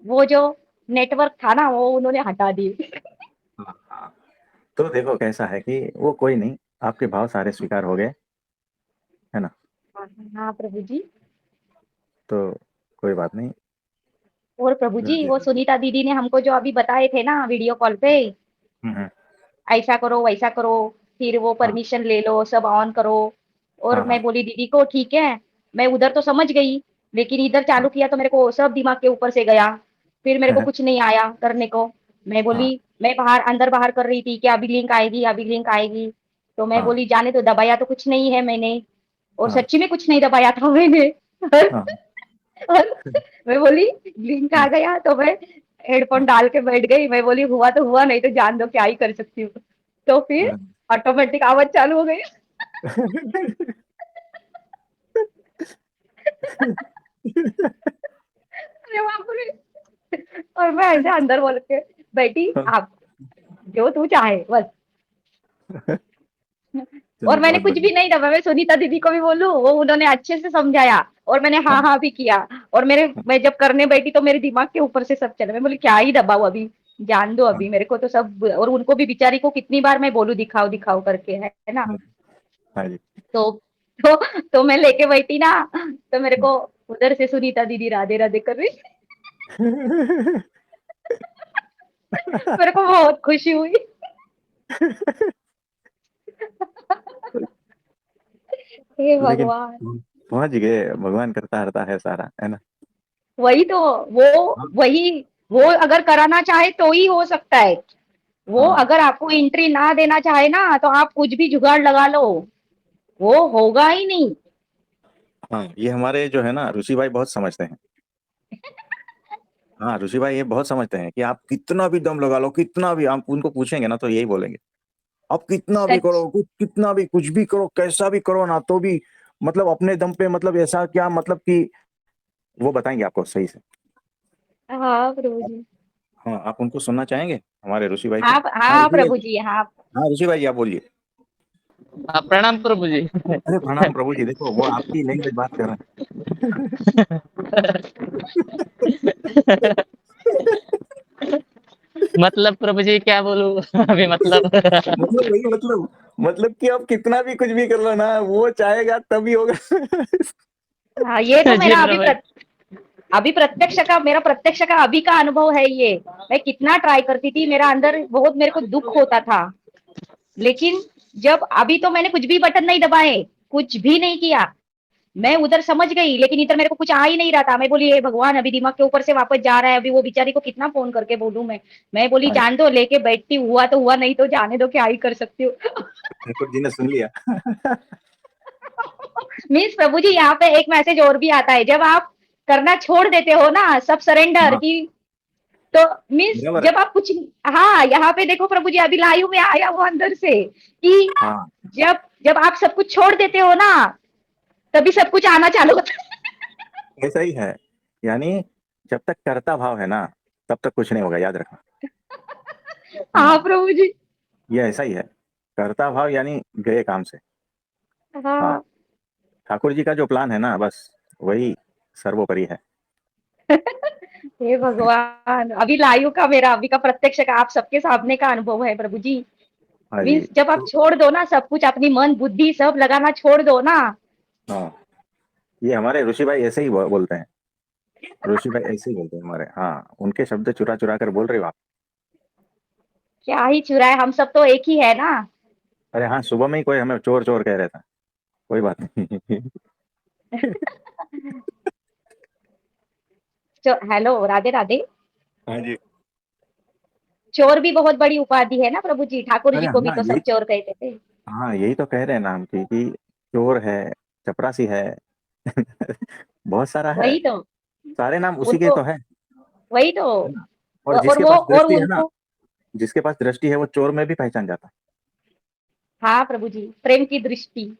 वो जो नेटवर्क था ना वो उन्होंने हटा दी। हाँ हाँ। तो देखो कैसा है कि वो कोई नहीं, आपके भाव सारे स्वीकार हो गए, है ना? हाँ प्रभु जी। तो कोई बात नहीं। और प्रभु जी राधे वो राधे। सुनीता दीदी ने हमको जो अभी बताए थे ना वीडियो कॉल पे, हम्म। ऐसा करो वैसा करो, फिर वो हाँ परमिशन ले लो, सब ऑन करो। और हाँ मैं हाँ बोली दीदी को ठीक है, मैं उधर तो समझ गई, लेकिन इधर हाँ चालू किया तो मेरे को सब दिमाग के ऊपर से गया। फिर मेरे को हाँ कुछ नहीं आया करने को। मैं हाँ बोली मैं बाहर अंदर बाहर कर रही थी कि अभी लिंक आएगी, अभी लिंक आएगी। तो मैं हाँ बोली जाने तो दबाया तो कुछ नहीं है मैंने। और हाँ सच्ची में कुछ नहीं दबाया था मैंने। हाँ और मैं बोली लिंक आ गया तो मैं हेडफोन डाल के बैठ गई। मैं बोली हुआ तो हुआ, नहीं तो जान दो क्या ही कर सकती हूँ। तो फिर हाँ। ऑटोमेटिक आवाज चालू हो गई। अरे बाप रे! और मैं ऐसे अंदर बोल के बैठी, आप जो तू चाहे बस। और चलिए, मैंने बहुत कुछ भी बढ़िया। नहीं दबा। मैं सुनीता दीदी को भी बोलूं, वो उन्होंने अच्छे से समझाया और मैंने हाँ हाँ हाँ भी किया। और मैं जब करने बैठी तो मेरे दिमाग के ऊपर से सब चला। मैं बोली क्या ही दबाऊं अभी, जान दो हाँ अभी मेरे को तो सब। और उनको भी बेचारी को कितनी बार मैं बोलूं दिखाओ दिखाओ करके, है ना? हाँ हाँ जी। तो तो मैं लेके बैठी ना, तो मेरे को उधर से सुनीता दीदी राधे राधे कर रही। मेरे को बहुत खुशी हुई। हे लेकिन भगवान! पहुंच गए, भगवान करता हरता है सारा, है ना? वही तो, हाँ वही वो अगर कराना चाहे तो ही हो सकता है। वो हाँ अगर आपको एंट्री ना देना चाहे ना तो आप कुछ भी जुगाड़ लगा लो, वो होगा ही नहीं। हाँ, ये हमारे जो है ना ऋषि भाई बहुत समझते हैं। हाँ, ऋषि भाई ये बहुत समझते हैं कि आप कितना भी दम लगा लो, कितना भी आप उनको पूछेंगे ना तो यही बोलेंगे, आप कितना भी सच। करो, कितना भी कुछ भी करो, कैसा भी करो ना, तो भी मतलब अपने दम पे, मतलब ऐसा क्या, मतलब कि वो बताएंगे आपको सही से। हाँ प्रभु जी। हाँ, आप उनको सुनना चाहेंगे, हमारे ऋषि भाई को? हाँ हाँ हाँ ऋषि भाई। प्रभु जी हाँ। हाँ ऋषि भाई, आप बोलिए। प्रणाम प्रभु जी। अरे प्रणाम प्रभु जी, देखो वो आपकी लैंग्वेज बात कर रहे मतलब प्रभु जी क्या बोलूं अभी हैं। मतलब। मतलब वही, मतलब कि आप कितना भी कुछ भी कर लो ना, वो चाहेगा तभी होगा। हाँ, ये तो जी मेरा प्रभु। अभी प्रत्यक्ष का मेरा प्रत्यक्ष का अभी का अनुभव है ये। मैं कितना ट्राई करती थी, मेरा अंदर बहुत मेरे को दुख होता था, लेकिन जब अभी तो मैंने कुछ भी बटन नहीं दबाए, कुछ भी नहीं किया। मैं उधर समझ गई, लेकिन इधर मेरे को कुछ आ ही नहीं रहा था। मैं बोली, हे भगवान, अभी दिमाग के ऊपर से वापस जा रहा है, अभी वो बेचारी को कितना फोन करके बोलूं मैं। मैं बोली, हाँ, जान दो, लेके बैठती, हुआ तो हुआ, नहीं तो जाने दो, क्या ही कर सकती हूँ। ठाकुर जी ने सुन लिया। मीन्स प्रभु जी, यहाँ पे एक मैसेज और भी आता है, जब आप करना छोड़ देते हो ना सब सरेंडर हाँ, की, तो मीन्स बराबर है। जब आप कुछ, हाँ, यहाँ पे देखो प्रभु जी, अभी लाइव में आया वो अंदर से कि हाँ, जब जब आप सब कुछ छोड़ देते हो ना, तभी सब कुछ आना चालू होता है। ऐसा ही है। यानी जब तक कर्ता भाव है ना, तब तक कुछ नहीं होगा, याद रखना। हाँ हाँ, प्रभु जी। ये ऐसा ही है। कर्ता भाव यानी गए काम से। हाँ, हाँ। ठाकुर जी का जो प्लान है ना, बस वही सर्वोपरि है। हे भगवान, अभी लाइव का, मेरा अभी का प्रत्यक्ष का, आप सबके सामने का अनुभव है प्रभु जी। हाँ जी। मीन्स जब आप तो छोड़ दो ना सब कुछ, अपनी मन बुद्धि सब लगाना छोड़ दो ना। हाँ, ये हमारे ऋषि भाई ऐसे ही बोलते हैं। ऋषि भाई ऐसे ही बोलते हैं हमारे। हाँ, उनके शब्द चुरा चुरा कर बोल रहे हो आप। क्या ही चुराए, हम सब तो एक ही है ना। अरे हाँ, सुबह में ही कोई हमें चोर चोर कह रहा था। कोई बात नहीं। हेलो, राधे राधे। हाँ जी। चोर भी बहुत बड़ी उपाधि है ना प्रभु जी, ठाकुर अरे जी को भी हाँ, तो यही सब चोर कहते थे। हाँ, यही तो कह रहे हैं ना हम कि चोर है, चपरासी है। बहुत सारा है। वही तो सारे नाम उसी के उनको, तो है। वही तो। है ना? और और जिसके वो, पास और दृष्टि है ना, उनको, जिसके पास दृष्टि है वो चोर में भी पहचान जाता है। हाँ प्रभु जी, प्रेम की दृष्टि।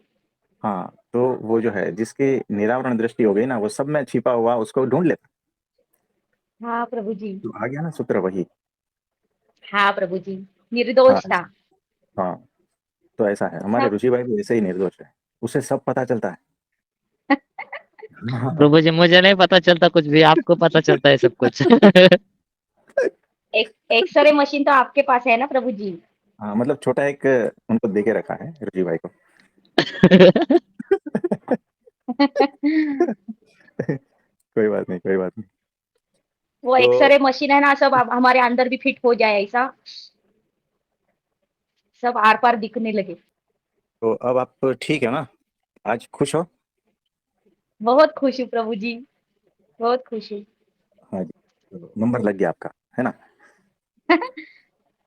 हाँ, तो वो जो है, जिसकी निरावरण दृष्टि हो गई ना, वो सब में छिपा हुआ उसको ढूंढ लेता। हाँ प्रभु जी। तो आ गया ना सूत्र वही। हाँ प्रभु जी, हाँ, निर्दोषता। हाँ, तो ऐसा है, हमारे सब। ऋषि भाई भी ऐसे ही निर्दोष है। उसे सब पता चलता है। प्रभु जी, मुझे नहीं पता चलता कुछ भी, आपको पता चलता है सब कुछ। एक एक्सरे मशीन तो आपके पास है ना प्रभु जी। हाँ, मतलब छोटा एक उनको दे के रखा है ऋषि भाई को। कोई बात नहीं, कोई बात नहीं। वो तो एक्सरे मशीन है ना, सब हमारे अंदर भी फिट हो जाए ऐसा, सब आर पार दिखने लगे। तो अब आप ठीक है ना? आज खुश हो? बहुत खुश हूँ प्रभु जी, बहुत खुश हूँ। हाँ जी। तो नंबर लग गया आपका, है ना?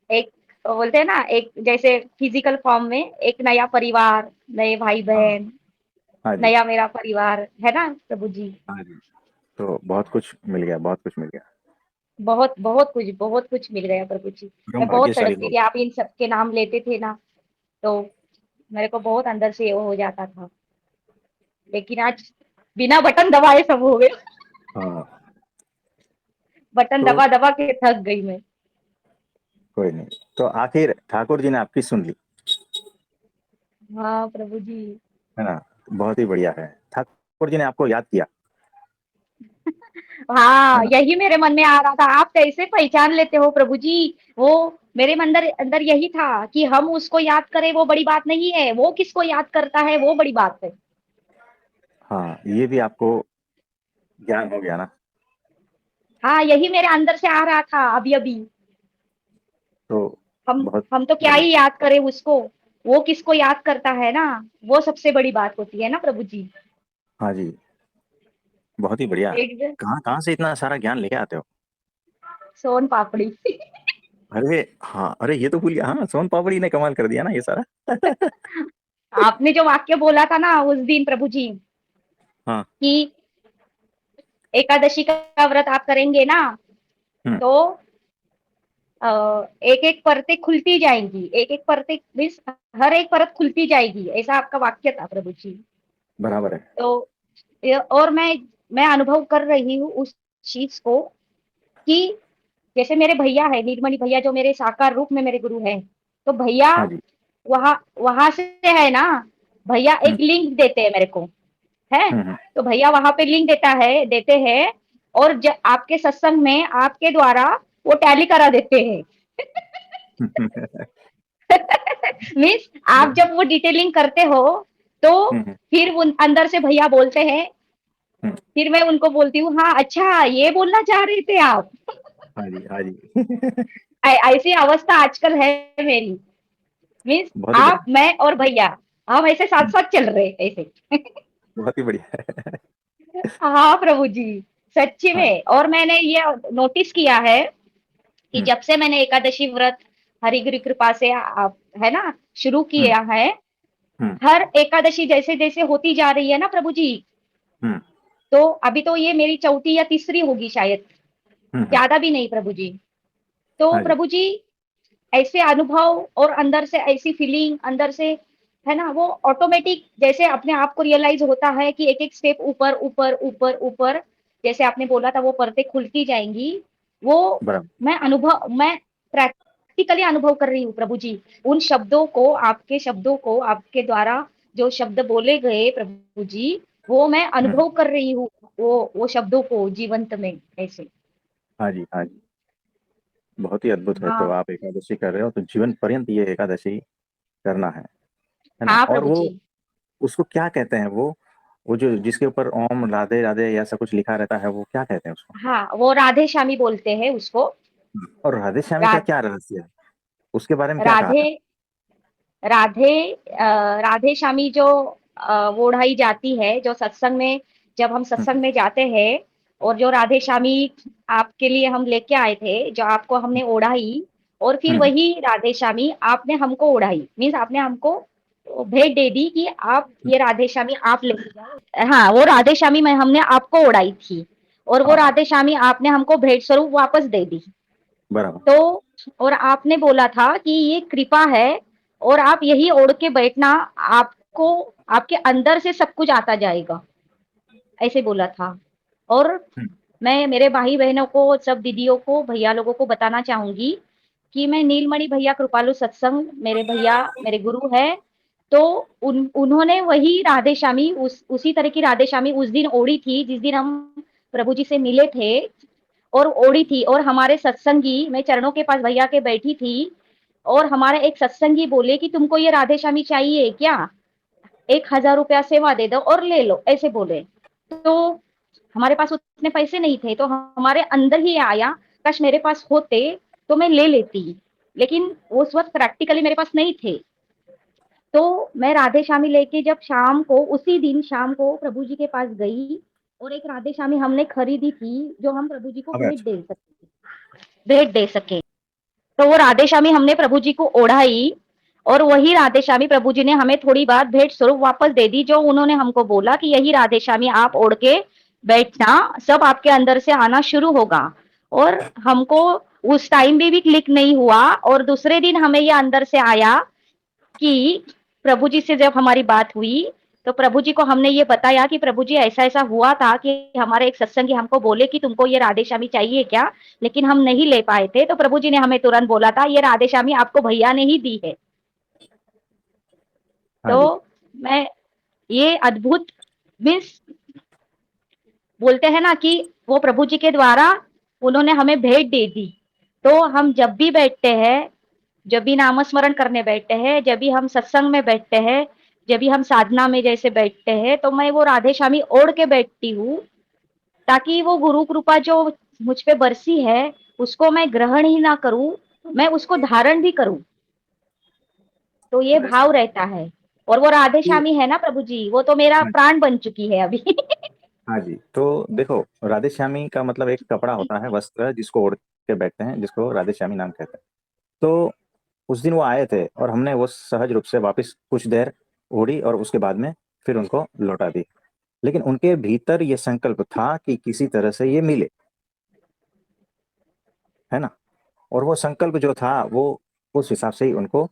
एक, बोलते हैं ना, एक जैसे फिजिकल फॉर्म में एक नया परिवार, नए भाई हाँ, बहन, हाँ जी, नया मेरा परिवार है ना प्रभु जी। हाँ जी। तो बहुत कुछ मिल गया, बहुत कुछ मिल गया। बहुत बहुत कुछ मिल गया प्रभु जी। हम मैं बहुत भाग्यशाली तड़पती लोग। थी, आप इन सबके नाम लेते थे ना, तो मेरे को बहुत अंदर से वो हो जाता था, लेकिन आज बिना बटन दबाए सब हो गया। हाँ, बटन तो दबा दबा के थक गई मैं। कोई नहीं। तो आखिर ठाकुर जी ने आपकी सुन ली, हाँ प्रभु जी। है ना? बहुत ही बढ़िया है। ठाकुर जी ने आपको याद किया, है हाँ, ना? यही मेरे मन में आ रहा था, आप कैसे पहचान लेते हो प्रभु जी। वो मेरे मन अंदर अंदर यही था कि हम उसको याद करें वो बड़ी बात नहीं है, वो किसको याद करता है वो बड़ी बात है। हाँ, ये भी आपको ज्ञान हो गया ना। हाँ, यही मेरे अंदर से आ रहा था अभी अभी। तो हम बहुत हम तो क्या बढ़िया। ही याद करें उसको, वो किसको याद करता है ना, वो सबसे बड़ी बात होती है ना प्रभु जी। हाँ जी, बहुत ही बढ़िया। एक कहाँ कहाँ से इतना सारा ज्ञान लेके आते हो? सोन पापड़ी। अरे हाँ, अरे ये तो भूल गया। हाँ, सोन पापड़ी ने कमाल कर दिया ना ये सारा। आपने जो वाक्य बोला था ना उस दिन प्रभु जी, हाँ। कि एकादशी का व्रत आप करेंगे ना, हम्म। तो एक एक परतें खुलती जाएंगी, एक एक परतें मीन्स हर एक परत खुलती जाएगी, ऐसा आपका वाक्य था प्रभु जी। बराबर है। तो और मैं अनुभव कर रही हूँ उस चीज को, कि जैसे मेरे भैया है नीलमणि भैया, जो मेरे साकार रूप में मेरे गुरु हैं, तो भैया हाँ जी। वहां वहां से है ना, भैया हम्म, एक लिंक देते हैं मेरे को, है। हम्म, तो भैया वहां पे लिंक देते हैं, और आपके सत्संग में आपके द्वारा वो टैली करा देते हैं। हम्म। मीन्स आप जब वो डिटेलिंग करते हो, तो हम्म, फिर उन अंदर से भैया बोलते हैं, हम्म। फिर मैं उनको बोलती हूँ, हाँ अच्छा ये बोलना चाह रहे थे आप। हाँ जी, हाँ जी। ऐसी अवस्था आजकल है मेरी। मीन्स बहुत ही आप, बढ़िया। मैं और भैया, हम ऐसे साथ हम्म, साथ चल रहे हैं ऐसे। बहुत ही बढ़िया है। हाँ प्रभु जी, सच्ची हाँ। में। और मैंने ये नोटिस किया है कि हम्म। जब से मैंने एकादशी व्रत हरिगिरि कृपा से है ना शुरू हम्म। किया है, हम्म। हर एकादशी जैसे जैसे होती जा रही है ना प्रभु जी, हम्म। तो अभी तो ये मेरी चौथी या तीसरी होगी शायद, हम्म। ज्यादा भी नहीं प्रभु जी। तो हाँ जी। प्रभु जी ऐसे अनुभव और अंदर से ऐसी फीलिंग अंदर से, है ना, वो ऑटोमेटिक जैसे अपने आप को रियलाइज होता है कि एक एक स्टेप ऊपर ऊपर ऊपर ऊपर, जैसे आपने बोला था वो परतें खुलती जाएंगी। वो बराबर। मैं प्रैक्टिकली अनुभव कर रही हूँ प्रभु जी। उन शब्दों को, आपके शब्दों को, आपके द्वारा जो शब्द बोले गए प्रभु जी, वो मैं हम्म। अनुभव कर रही हूँ, वो शब्दों को जीवंत में ऐसे। हाँ जी, हाँ जी। बहुत ही अद्भुत है। तो हाँ आप एकादशी कर रहे हो तो जीवन पर्यंत ये एकादशी करना है ना? हाँ और प्रभु वो जी। उसको क्या कहते हैं? वो जो जिसके ऊपर ओम राधे राधे ऐसा कुछ लिखा रहता है, वो क्या कहते हैं उसको? हाँ, वो राधे श्यामी बोलते हैं उसको। और राधे श्यामी का रा, क्या रहस्य है? उसके बारे में क्या कहा राधे था? राधे राधे श्यामी जो ओढ़ाई जाती है, जो सत्संग में, जब हम हम्म। सत्संग में जाते हैं, और जो राधे श्यामी आपके लिए हम लेके आए थे, जो आपको हमने ओढ़ाई, और फिर हम्म। वही राधे श्यामी आपने हमको ओढ़ाई, मीन्स आपने हमको भेंट दे दी कि आप ये राधे श्यामी आप लेके जाओ। हाँ, वो राधे श्यामी में हमने आपको ओढ़ाई थी, और वो हाँ हाँ। राधे श्यामी आपने हमको भेंट स्वरूप वापस दे दी। बराबर। तो और आपने बोला था कि ये कृपा है, और आप यही ओढ़ के बैठना, आपको आपके अंदर से सब कुछ आता जाएगा, ऐसे बोला था। और हम्म। मैं मेरे भाई बहनों को, सब दीदियों को, भैया लोगों को बताना चाहूंगी कि मैं नीलमणि भैया कृपालु सत्संग, मेरे भैया मेरे गुरु है। तो उन्होंने वही राधे श्यामी, उसी तरह की राधे श्यामी उस दिन ओढ़ी थी जिस दिन हम प्रभु जी से मिले थे, और ओढ़ी थी। और हमारे सत्संगी, मैं चरणों के पास भैया के बैठी थी, और हमारे एक सत्संगी बोले कि तुमको ये राधे श्यामी चाहिए क्या, 1,000 रुपया सेवा दे दो और ले लो, ऐसे बोले। तो हमारे पास उतने पैसे नहीं थे, तो हमारे अंदर ही आया, काश मेरे पास होते तो मैं ले लेती, लेकिन उस वक्त प्रैक्टिकली मेरे पास नहीं थे। तो मैं राधे श्यामी लेके जब शाम को, उसी दिन शाम को प्रभु जी के पास गई, और एक राधे श्यामी हमने खरीदी थी जो हम प्रभु जी को अब भेंट अच्छा। दे सकते, भेंट दे सके। तो वो राधे श्यामी हमने प्रभु जी को ओढ़ाई, और वही राधे श्यामी प्रभु जी ने हमें थोड़ी बात भेंट स्वरूप वापस दे दी, जो उन्होंने हमको बोला कि यही राधे श्यामी आप ओढ़ के बैठना, सब आपके अंदर से आना शुरू होगा। और हमको उस टाइम भी क्लिक नहीं हुआ, और दूसरे दिन हमें ये अंदर से आया कि प्रभु जी से जब हमारी बात हुई, तो प्रभु जी को हमने ये बताया कि प्रभु जी ऐसा ऐसा हुआ था कि हमारे एक सत्संगी हमको बोले कि तुमको ये राधे श्यामी चाहिए क्या, लेकिन हम नहीं ले पाए थे। तो प्रभु जी ने हमें तुरंत बोला था ये राधे श्यामी आपको भैया ने ही दी है। हाँ तो जी। मैं ये अद्भुत, मीन्स बोलते हैं ना कि वो प्रभु जी के द्वारा उन्होंने हमें भेंट दे दी। तो हम जब भी बैठते हैं, जब भी नामस्मरण करने बैठते हैं, जब भी हम सत्संग में बैठते हैं, जब भी हम साधना में जैसे बैठते हैं, तो मैं वो राधे श्यामी ओढ़ के बैठती हूँ, ताकि वो गुरु कृपा जो मुझ पे बरसी है, उसको मैं ग्रहण ही ना करूं, मैं उसको धारण भी करूं। तो ये जैसे भाव रहता है। और वो राधे कि श्यामी है ना प्रभु जी, वो तो मेरा हाँ प्राण बन चुकी है अभी। हाँ जी। तो देखो, राधे श्यामी का मतलब एक कपड़ा होता है, वस्त्र, जिसको ओढ़ के बैठते हैं, जिसको राधे श्यामी नाम कहते हैं। तो उस दिन वो आए थे और हमने वो सहज रूप से वापस कुछ देर ओढ़ी और उसके बाद में फिर उनको लौटा दी। लेकिन उनके भीतर ये संकल्प था कि किसी तरह से ये मिले, है ना? और वो संकल्प जो था वो उस हिसाब से ही उनको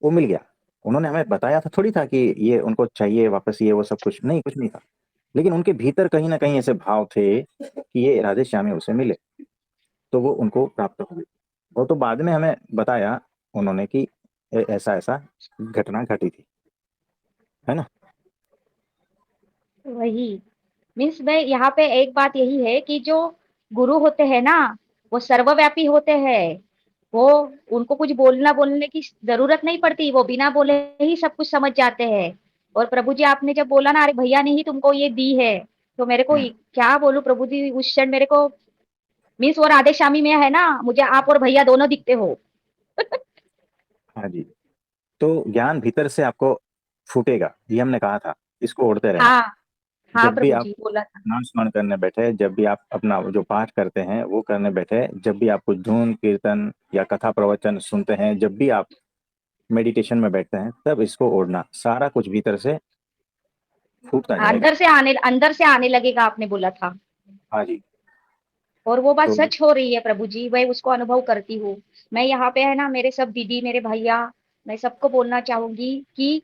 वो मिल गया। उन्होंने हमें बताया था थोड़ी था कि ये उनको चाहिए वापस, ये वो सब कुछ नहीं, कुछ नहीं था। लेकिन उनके भीतर कहीं ना कहीं ऐसे भाव थे कि ये राधे श्यामी उसे मिले, तो वो उनको प्राप्त हो गई। वो तो बाद में हमें बताया उन्होंने कि ऐसा ऐसा घटना घटी थी, है ना? वही, मीन्स मैं यहाँ पे एक बात यही है कि जो गुरु होते हैं ना, वो सर्वव्यापी होते हैं। वो, उनको कुछ बोलने की जरूरत नहीं पड़ती, वो बिना बोले ही सब कुछ समझ जाते हैं। और प्रभु जी आपने जब बोला ना, अरे भैया ने ही तुमको ये दी है, तो मेरे को हम्म। क्या बोलूं प्रभु जी, उस क्षण मेरे को, मीन्स वो राधे श्यामी में है ना, मुझे आप और भैया दोनों दिखते हो। हाँ जी। तो ज्ञान भीतर से आपको फूटेगा, ये हमने कहा था, इसको ओढ़ते रहना। हाँ हाँ जब भी प्रभु आप जी बोला था। नाम स्मरण करने बैठे, जब भी आप अपना जो पाठ करते हैं वो करने बैठे, जब भी आप कुछ धून कीर्तन या कथा प्रवचन सुनते हैं, जब भी आप मेडिटेशन में बैठते हैं, तब इसको ओढ़ना, सारा कुछ भीतर से फूटता जाएगा। अंदर से आने लगेगा आपने बोला था। हाँ जी। और वो बात तो सच हो रही है प्रभु जी, मैं उसको अनुभव करती हूँ। मैं यहाँ पे है ना, मेरे सब दीदी मेरे भैया, मैं सबको बोलना चाहूंगी कि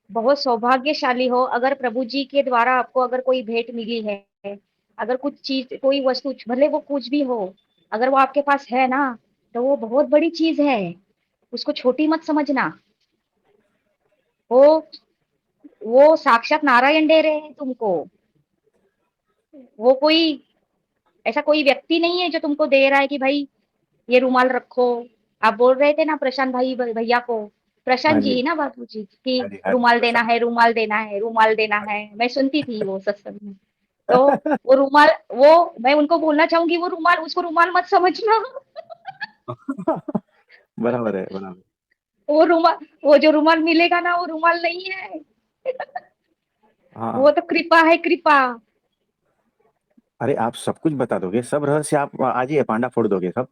बहुत सौभाग्यशाली हो अगर प्रभु जी के द्वारा आपको अगर कोई भेंट मिली है, अगर कुछ चीज कोई वस्तु भले वो कुछ भी हो, अगर वो आपके पास है ना, तो वो बहुत बड़ी चीज है, उसको छोटी मत समझना। वो वो साक्षात नारायण दे रहे हैं तुमको। वो कोई ऐसा कोई व्यक्ति नहीं है जो तुमको दे रहा है कि भाई ये रुमाल रखो। आप बोल रहे थे ना प्रशांत भाई भैया को, हाँ प्रशांत जी जी, ही ना बाबू जी, कि हाँ जी, हाँ जी, रुमाल देना प्रसाद। है, रुमाल देना है, रुमाल देना है। मैं सुनती थी वो सत्संग में। तो वो रुमाल, वो मैं उनको बोलना चाहूंगी, वो रुमाल, उसको रुमाल मत समझना। बराबर है, बराबर। वो रुमाल, वो जो रुमाल मिलेगा ना, वो रुमाल नहीं है। वो हाँ, तो कृपा है, कृपा। अरे आप सब कुछ बता दोगे, सब रहस्य आप आज ही पांडा फोड़ दोगे सब।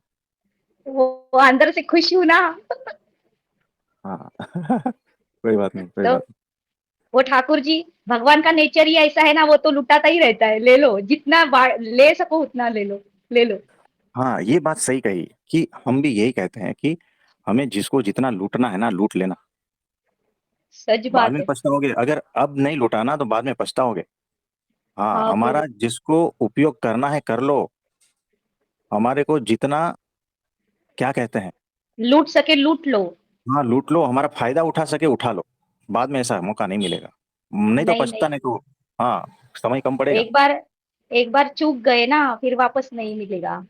वो अंदर से खुश हूं ना। हाँ। कोई बात नहीं, कोई तो बात नहीं। वो ठाकुर जी, भगवान का नेचर ही ऐसा है ना, वो तो लुटाता ही रहता है। ले लो जितना ले सको उतना ले लो, ले लो। हाँ, ये बात सही कही कि हम भी यही कहते हैं कि हमें जिसको जितना लूटना है ना, लूट लेना। सच बाद बात में है। पछताओगे, अगर अब नहीं लुटाना तो बाद में पछताओगे। हाँ, हाँ हमारा प्रभु। जिसको उपयोग करना है कर लो। हमारे को जितना, क्या कहते हैं, लूट सके लूट लो। हाँ लूट लो, हमारा फायदा उठा सके उठा लो। बाद में ऐसा मौका नहीं मिलेगा, नहीं तो नहीं पछता, नहीं, नहीं तो हाँ, समय कम पड़ेगा। एक बार, एक बार चूक गए ना, फिर वापस नहीं मिलेगा।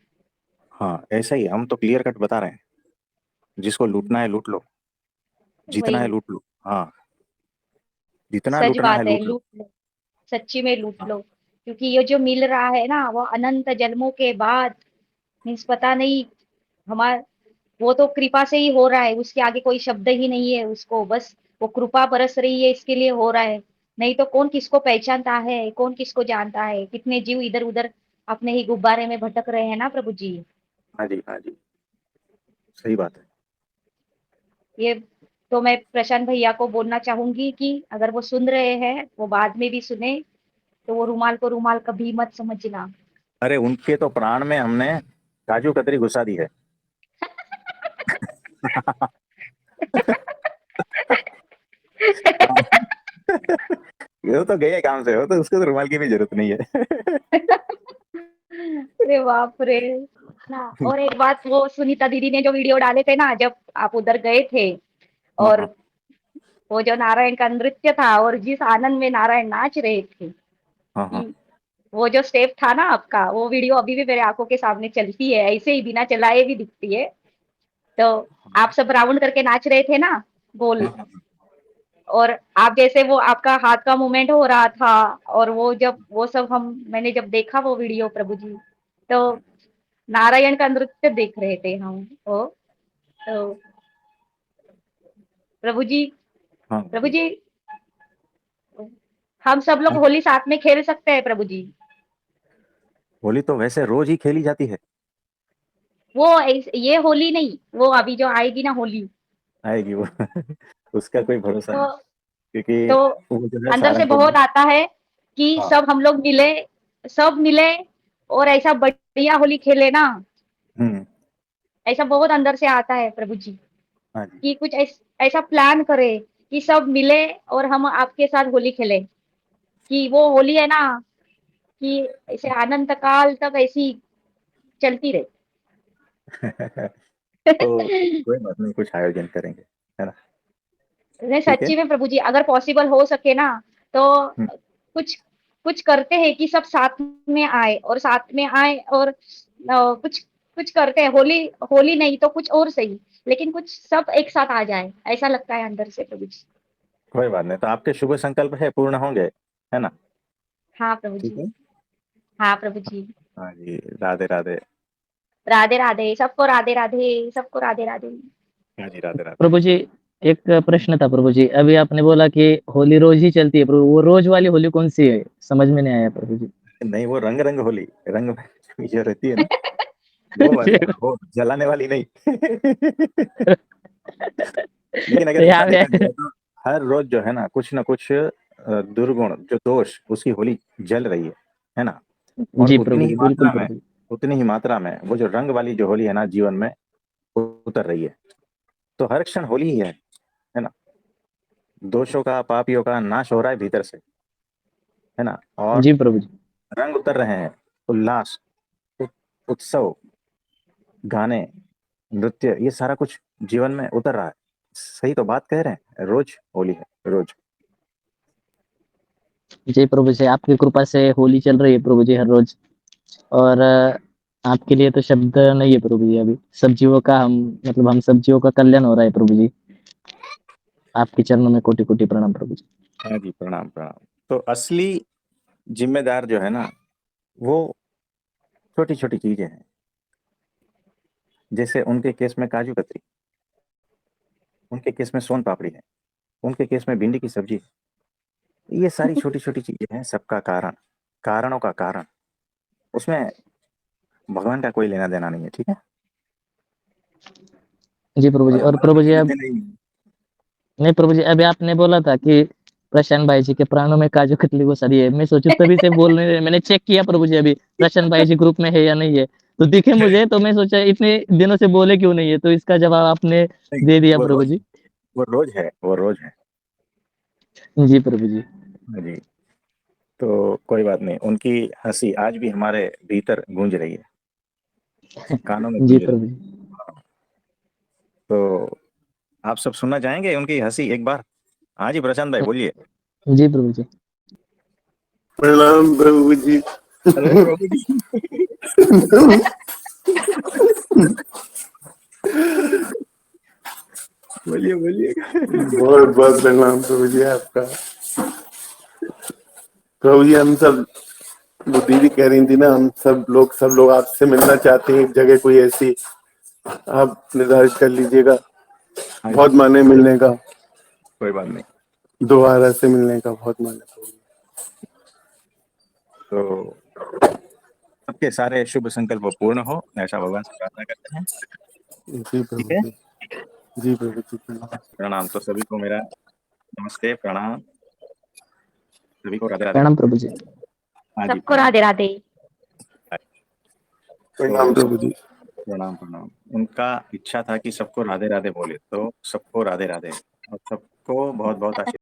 हाँ, ऐसा ही हम तो क्लियर कट बता रहे हैं, जिसको लूटना है लूट लो, जितना है वही, लूट लो। हाँ, जितना सच लूटना है बात है, लूट लो। लूट लो, सच्ची में लूट हाँ, लो। क्योंकि ये जो मिल रहा है ना, वो अनंत जन्मों के बाद, मीन्स पता नहीं, हमार वो तो कृपा से ही हो रहा है, उसके आगे कोई शब्द ही नहीं है उसको, बस वो कृपा बरस रही है, इसके लिए हो रहा है। नहीं तो कौन किसको पहचानता है, कौन किसको जानता है, कितने जीव इधर उधर अपने ही गुब्बारे में भटक रहे हैं ना प्रभु जी। हाँ जी, हाँ जी, सही बात है। ये तो मैं प्रशांत भैया को बोलना चाहूंगी कि अगर वो सुन रहे हैं, वो बाद में भी सुने, तो वो रुमाल को रुमाल कभी मत समझना। अरे उनके तो प्राण में हमने काजू कतरी घुसा दी है। वो तो गए काम से, हो तो उसको तो रुमाल की भी जरूरत नहीं है। अरे बाप रे ना। और एक बात, वो सुनीता दीदी ने जो वीडियो डाले थे ना, जब आप उधर गए थे, हाँ और हाँ वो जो नारायण का नृत्य था, और जिस आनंद में नारायण नाच रहे थे, हाँ हाँ। कि वो जो स्टेप था ना आपका, वो वीडियो अभी भी मेरे आंखों के सामने चलती है, ऐसे ही बिना चलाए भी दिखती है। तो आप सब राउंड करके नाच रहे थे ना, गोल, हाँ, हाँ, और आप जैसे वो आपका हाथ का मूवमेंट हो रहा था, और वो जब वो सब हम मैंने जब देखा वो वीडियो प्रभु जी, तो नारायण का नृत्य देख रहे थे हम। ओ, तो प्रभु जी, हाँ, प्रभु जी, हम सब लोग हाँ। होली साथ में खेल सकते हैं प्रभु जी। होली तो वैसे रोज ही खेली जाती है। वो ये होली नहीं, वो अभी जो आएगी ना होली, आएगी वो। उसका कोई भरोसा तो नहीं, क्योंकि तो वो जो है अंदर से सारंगपुर में। बहुत आता है कि हाँ। सब हम लोग मिले, सब मिले, और ऐसा बढ़िया होली खेले ना। हम्म। ऐसा बहुत अंदर से आता है प्रभु जी, हाँ जी। कि कुछ ऐसा प्लान करे कि सब मिले और हम आपके साथ होली खेले, कि वो होली है ना, कि ऐसे अनंत काल तक ऐसी चलती तो रहे। कोई बात नहीं, कुछ आयोजन करेंगे, है ना। नहीं ठीक है। सच्ची में प्रभु जी, अगर पॉसिबल हो सके ना, तो हम्म। कुछ कुछ करते हैं कि सब साथ में आए, और साथ में आए, और कुछ कुछ करते हैं, होली, होली नहीं तो कुछ और सही, लेकिन कुछ सब एक साथ आ जाए, ऐसा लगता है अंदर से प्रभु जी। कोई बात नहीं, तो आपके शुभ संकल्प है, पूर्ण होंगे, है ना। हाँ प्रभु ठीक जी। है। हाँ प्रभु जी। हाँ जी, राधे राधे। राधे राधे, सबको राधे राधे, सबको राधे राधे। हाँ जी, राधे राधे। प्रभु जी एक प्रश्न था प्रभु जी। अभी आपने बोला कि होली रोज ही चलती है प्रभु, वो रोज वाली होली कौन-सी है? समझ में नहीं आया प्रभु जी। नहीं, वो रंग रंग होली, रंग में जो रहती है ना, वो वाली, वो जलाने वाली नहीं। लेकिन अगर ऐसा यहाँ देखा पे जाए तो हर रोज जो है ना कुछ ना कुछ दुर्गुण, जो दोष, उसकी होली जल रही है ना। और जी प्रभु जी, बिल्कुल प्रभु जी। उतनी ही मात्रा में वो जो रंग वाली जो होली है ना जीवन में उतर रही है। तो हर क्षण होली ही है ना। दोषों का, पापियों का नाश हो रहा है भीतर से, है ना। और जी प्रभु जी। रंग उतर रहे हैं, उल्लास, उत्सव, गाने, नृत्य, ये सारा कुछ जीवन में उतर रहा है। सही तो बात कह रहे हैं, रोज होली है, रोज। जी प्रभु जी, आपकी कृपा से होली चल रही है प्रभु जी हर रोज। और आपके लिए तो शब्द नहीं है प्रभु जी अभी। सब जीवों का हम सब जीवों का कल्याण हो रहा है प्रभु जी। आपके चरणों में कोटि-कोटि प्रणाम प्रभु जी। हाँ जी, प्रणाम प्रणाम। तो असली जिम्मेदार जो है ना, वो छोटी छोटी चीजें हैं। जैसे उनके केस में काजू कतरी, उनके केस में सोन पापड़ी है, उनके केस में भिंडी की सब्जी है। ये सारी छोटी छोटी चीजें हैं, सबका कारण, कारणों का कारण। उसमें भगवान का कोई लेना देना नहीं है, ठीक है। जी प्रभु जी। और और हमारा प्रभु भी जी लेना अब देना ही नहीं है। नहीं प्रभु जी, अभी आपने बोला था कि प्रशांत भाई जी के प्राणों में काजू कतली वो सरी है। मैं सोचूं तभी से बोलने, मैंने चेक किया प्रभु जी अभी प्रशांत भाई जी ग्रुप में है या नहीं है, तो दिखे मुझे, तो मैं सोचा इतने दिनों से बोले क्यों नहीं है, तो इसका जवाब आपने नहीं, दे दिया वो प्रभु रोज, जी। वो रोज है, वो रोज है। जी प्रभु जी। हाँ जी। तो कोई बात नहीं, उनकी हंसी आज भी हमारे भीतर गूंज रही है, कानों में जी गूंज रही प्रभु है। जी। तो आप सब सुनना चाहेंगे उनकी हंसी एक बार? हाँ जी, प्रशांत भाई बोलिए। जी प्रभु जी। प्रणाम प्रभु जी। अरे प्रभु जी। बोलिए बोलिए। बहुत बहुत प्रणाम प्रभु जी आपका। प्रभु जी, हम सब, वो दीदी कह रही थी ना, हम सब लोग आपसे मिलना चाहते हैं। एक जगह कोई ऐसी आप निर्धारित कर लीजिएगा, हाँ जी, बहुत माने मिलने का, कोई बात नहीं। दोबारा से मिलने का बहुत माने प्रभु जी। तो सबके सारे शुभ संकल्प पूर्ण हो, ऐसा भगवान से प्रार्थना करते हैं। जी ठीक प्रभु है, जी। जी प्रभु जी, प्रणाम। प्रणाम। तो सभी को मेरा नमस्ते, प्रणाम, सभी को राधे राधे। प्रणाम प्रभु जी। हाँ जी, सबको प्रणाम। राधे राधे। प्रणाम तो प्रभु जी। प्रणाम प्रणाम। उनका इच्छा था कि सबको राधे राधे बोले, तो सबको राधे राधे, और सबको बहुत बहुत आशीर्वाद।